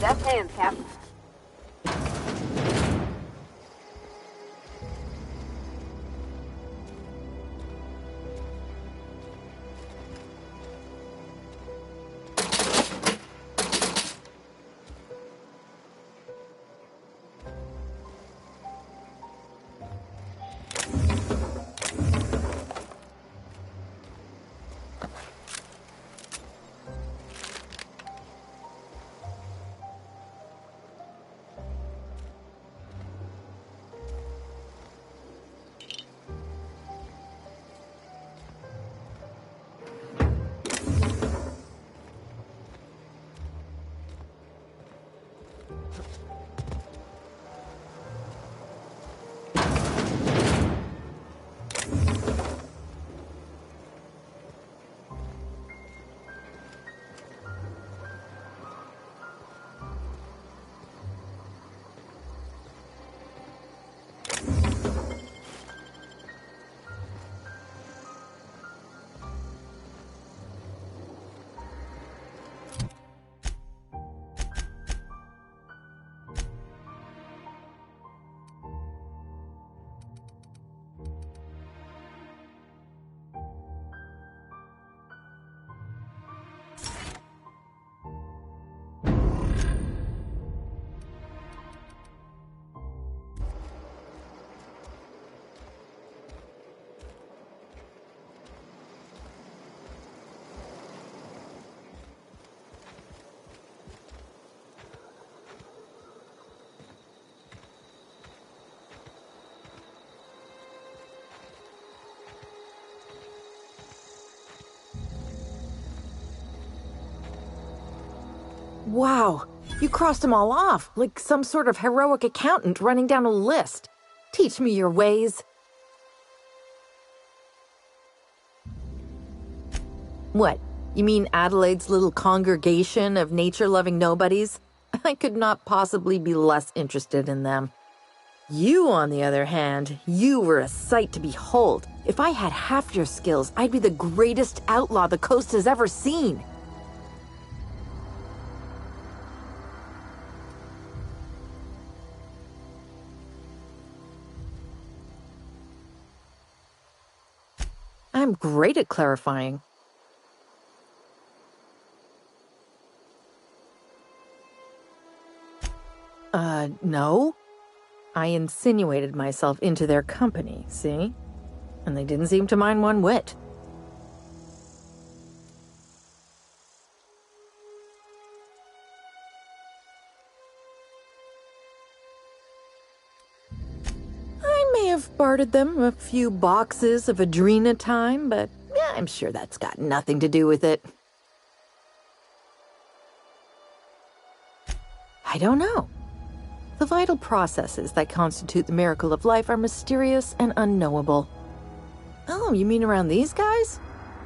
Deft hands, Cap. Wow, you crossed them all off, like some sort of heroic accountant running down a list. Teach me your ways. What, you mean Adelaide's little congregation of nature-loving nobodies? I could not possibly be less interested in them. You, on the other hand, you were a sight to behold. If I had half your skills, I'd be the greatest outlaw the coast has ever seen. I'm great at clarifying. No. I insinuated myself into their company, see? And they didn't seem to mind one whit. I may have bartered them a few boxes of Adrena time, but I'm sure that's got nothing to do with it. I don't know. The vital processes that constitute the miracle of life are mysterious and unknowable. Oh, you mean around these guys?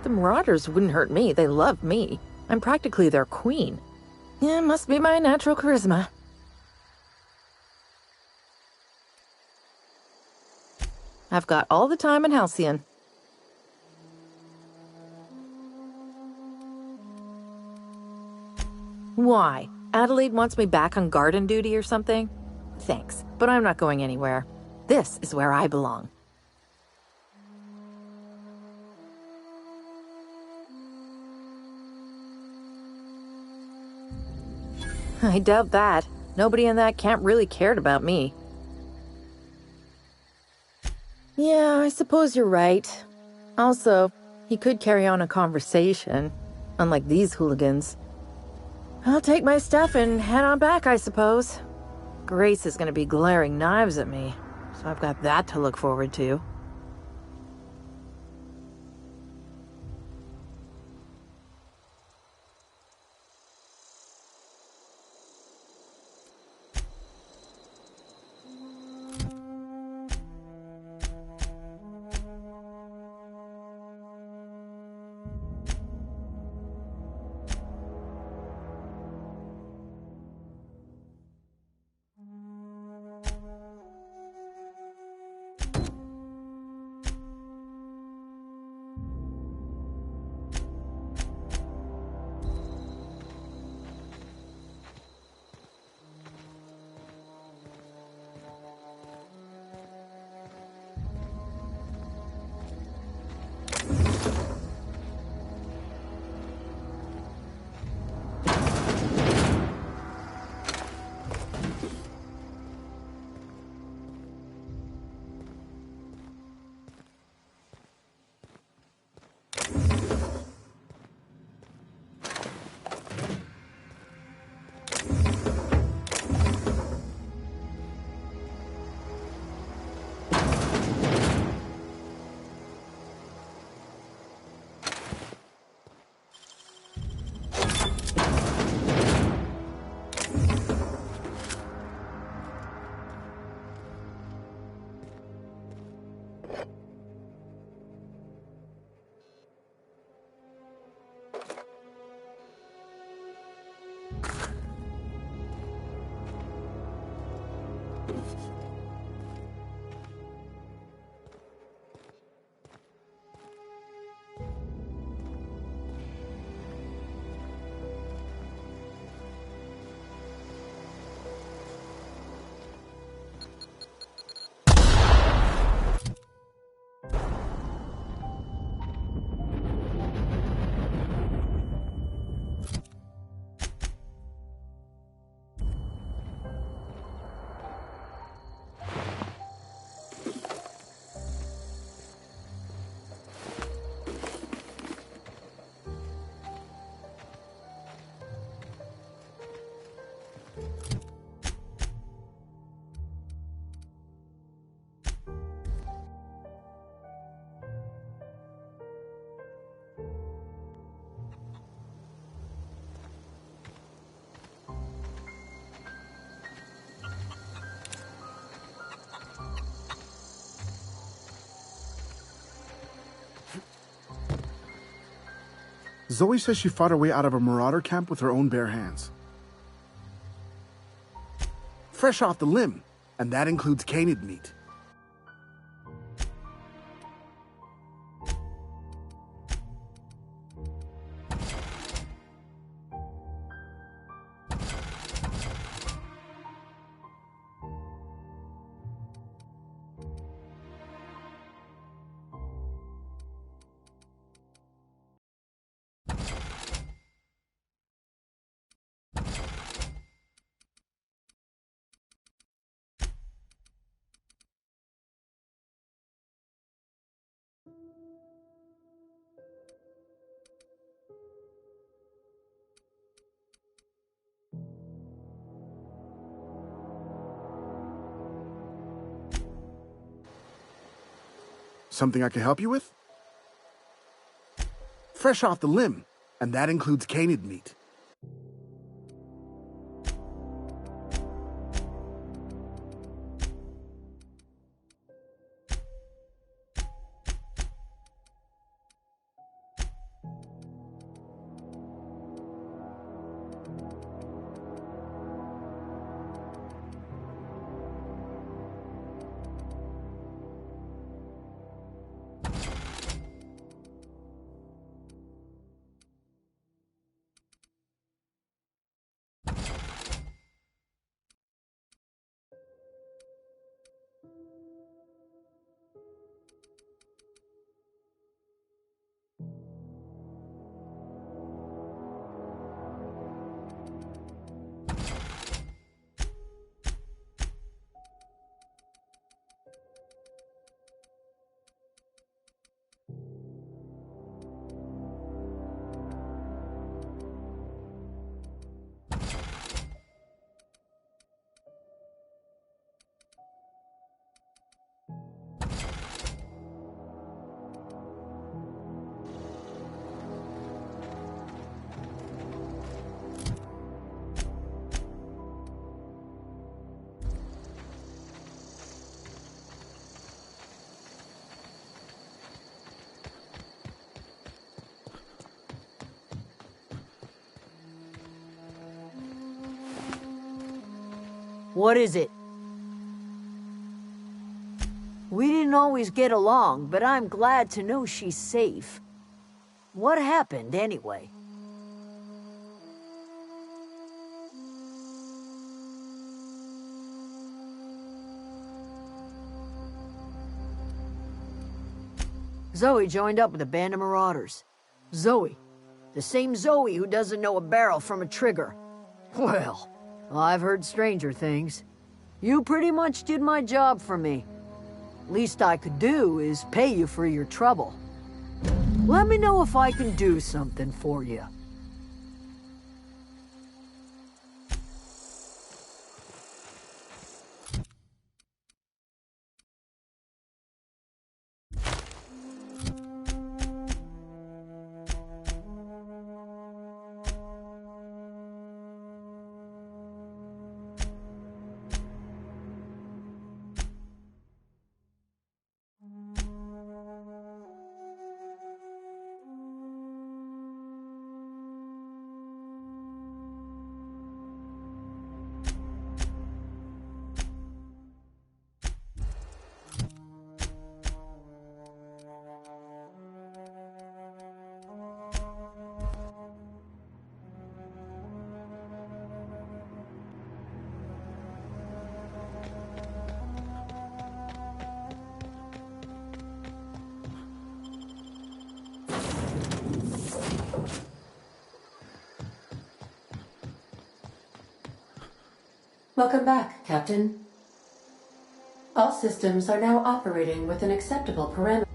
The Marauders wouldn't hurt me. They love me. I'm practically their queen. Yeah, must be my natural charisma. I've got all the time in Halcyon. Why? Adelaide wants me back on garden duty or something? Thanks, but I'm not going anywhere. This is where I belong. I doubt that. Nobody in that camp really cared about me. Yeah, I suppose you're right. Also, he could carry on a conversation, unlike these hooligans. I'll take my stuff and head on back, I suppose. Grace is going to be glaring knives at me, so I've got that to look forward to. Zoe says she fought her way out of a Marauder camp with her own bare hands. Fresh off the limb, and that includes canid meat. Something I can help you with? fresh off the limb, and that includes canid meat. What is it? We didn't always get along, but I'm glad to know she's safe. What happened, anyway? Zoe joined up with a band of marauders. Zoe. The same Zoe who doesn't know a barrel from a trigger. Well, I've heard stranger things. You pretty much did my job for me. Least I could do is pay you for your trouble. Let me know if I can do something for you. Welcome back, Captain. All systems are now operating with an acceptable parameter.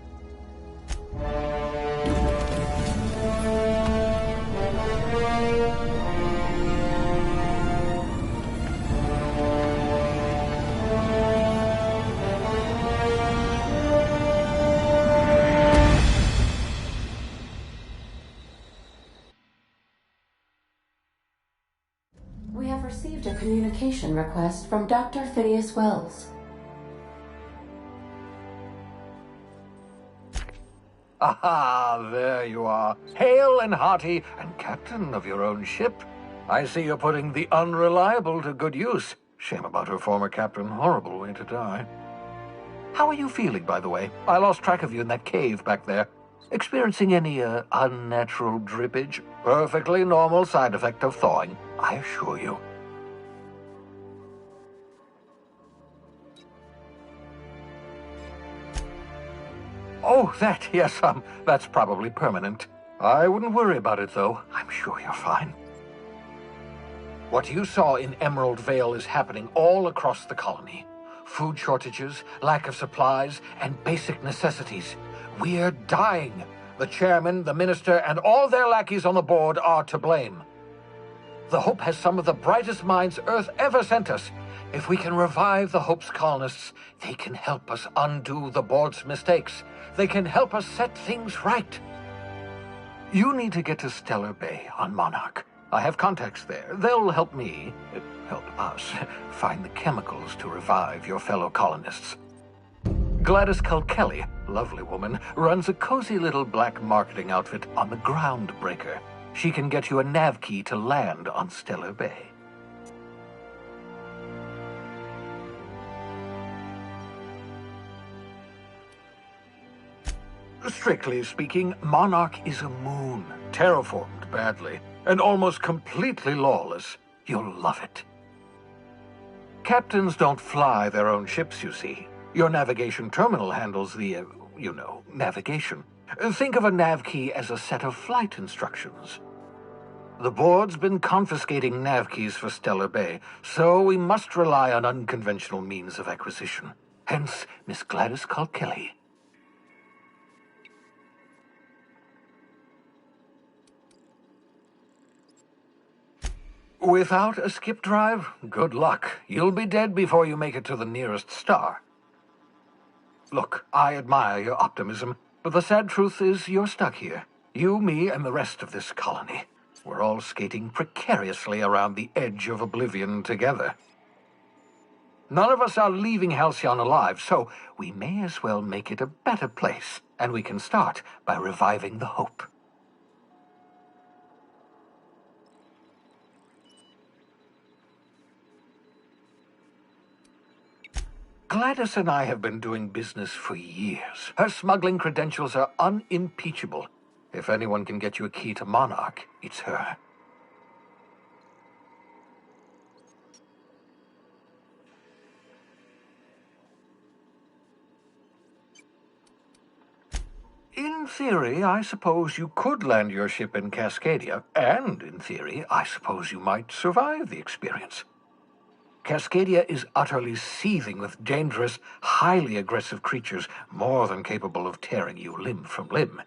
We have received a communication request from Dr. Phineas Wells. Aha, there you are, hale and hearty, and captain of your own ship. I see you're putting the unreliable to good use. Shame about her former captain, horrible way to die. How are you feeling, by the way? I lost track of you in that cave back there. Experiencing any, unnatural drippage? Perfectly normal side effect of thawing, I assure you. Oh, that, yes, that's probably permanent. I wouldn't worry about it, though. I'm sure you're fine. What you saw in Emerald Vale is happening all across the colony. Food shortages, lack of supplies, and basic necessities. We're dying. The chairman, the minister, and all their lackeys on the board are to blame. The Hope has some of the brightest minds Earth ever sent us. If we can revive the Hope's colonists, they can help us undo the board's mistakes. They can help us set things right. You need to get to Stellar Bay on Monarch. I have contacts there. They'll help us, find the chemicals to revive your fellow colonists. Gladys Culkelly, lovely woman, runs a cozy little black marketing outfit on the Groundbreaker. She can get you a nav key to land on Stellar Bay. Strictly speaking, Monarch is a moon, terraformed badly, and almost completely lawless. You'll love it. Captains don't fly their own ships, you see. Your navigation terminal handles the, navigation. Think of a nav key as a set of flight instructions. The board's been confiscating nav keys for Stellar Bay, so we must rely on unconventional means of acquisition. Hence, Miss Gladys Culkelly. Without a skip drive, good luck. You'll be dead before you make it to the nearest star. Look, I admire your optimism, but the sad truth is you're stuck here. You, me, and the rest of this colony. We're all skating precariously around the edge of oblivion together. None of us are leaving Halcyon alive, so we may as well make it a better place, and we can start by reviving the hope. Gladys and I have been doing business for years. Her smuggling credentials are unimpeachable. If anyone can get you a key to Monarch, it's her. In theory, I suppose you could land your ship in Cascadia, and in theory, I suppose you might survive the experience. Cascadia is utterly seething with dangerous, highly aggressive creatures more than capable of tearing you limb from limb.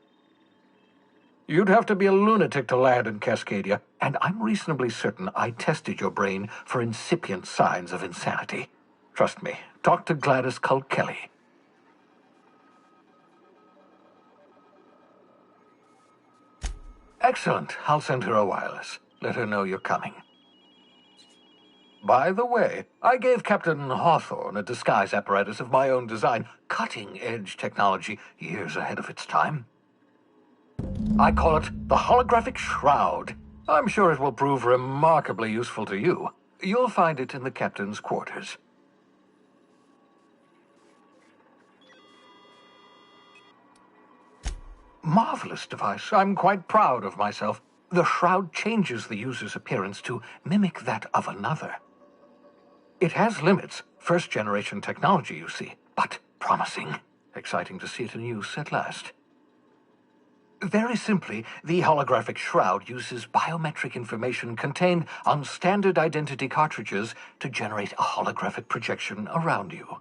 You'd have to be a lunatic to land in Cascadia, and I'm reasonably certain I tested your brain for incipient signs of insanity. Trust me, talk to Gladys Culkelly. Excellent. I'll send her a wireless. Let her know you're coming. By the way, I gave Captain Hawthorne a disguise apparatus of my own design, cutting-edge technology years ahead of its time. I call it the Holographic Shroud. I'm sure it will prove remarkably useful to you. You'll find it in the captain's quarters. Marvelous device. I'm quite proud of myself. The shroud changes the user's appearance to mimic that of another. It has limits, first-generation technology, you see, but promising. Exciting to see it in use at last. Very simply, the holographic shroud uses biometric information contained on standard identity cartridges to generate a holographic projection around you.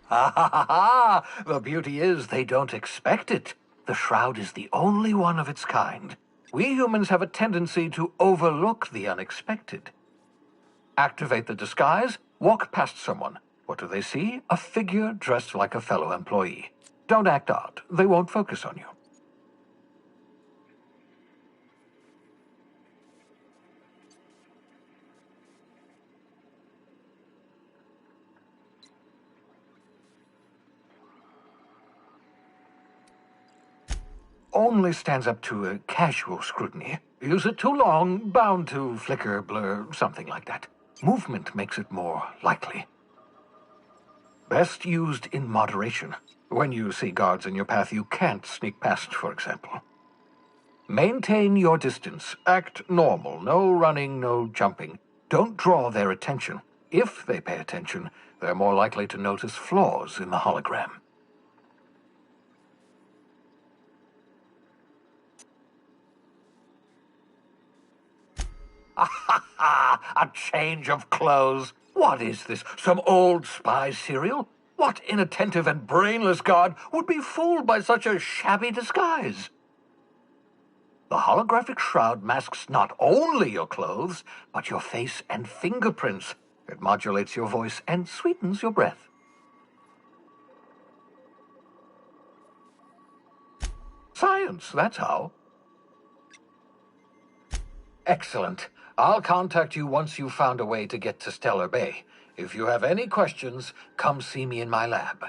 Ha ha ha ha! The beauty is they don't expect it. The shroud is the only one of its kind. We humans have a tendency to overlook the unexpected. Activate the disguise, walk past someone. What do they see? A figure dressed like a fellow employee. Don't act odd. They won't focus on you. Only stands up to a casual scrutiny. Use it too long, bound to flicker, blur, something like that. Movement makes it more likely. Best used in moderation. When you see guards in your path you can't sneak past, for example. Maintain your distance. Act normal. No running, no jumping. Don't draw their attention. If they pay attention, they're more likely to notice flaws in the hologram. A change of clothes. What is this? Some old spy serial? What inattentive and brainless guard would be fooled by such a shabby disguise? The holographic shroud masks not only your clothes, but your face and fingerprints. It modulates your voice and sweetens your breath. Science, that's how. Excellent. I'll contact you once you've found a way to get to Stellar Bay. If you have any questions, come see me in my lab.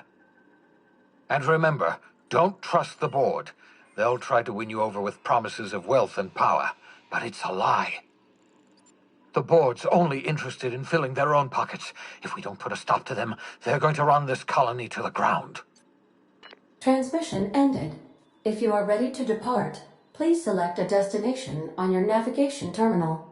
And remember, don't trust the board. They'll try to win you over with promises of wealth and power, but it's a lie. The board's only interested in filling their own pockets. If we don't put a stop to them, they're going to run this colony to the ground. Transmission ended. If you are ready to depart, please select a destination on your navigation terminal.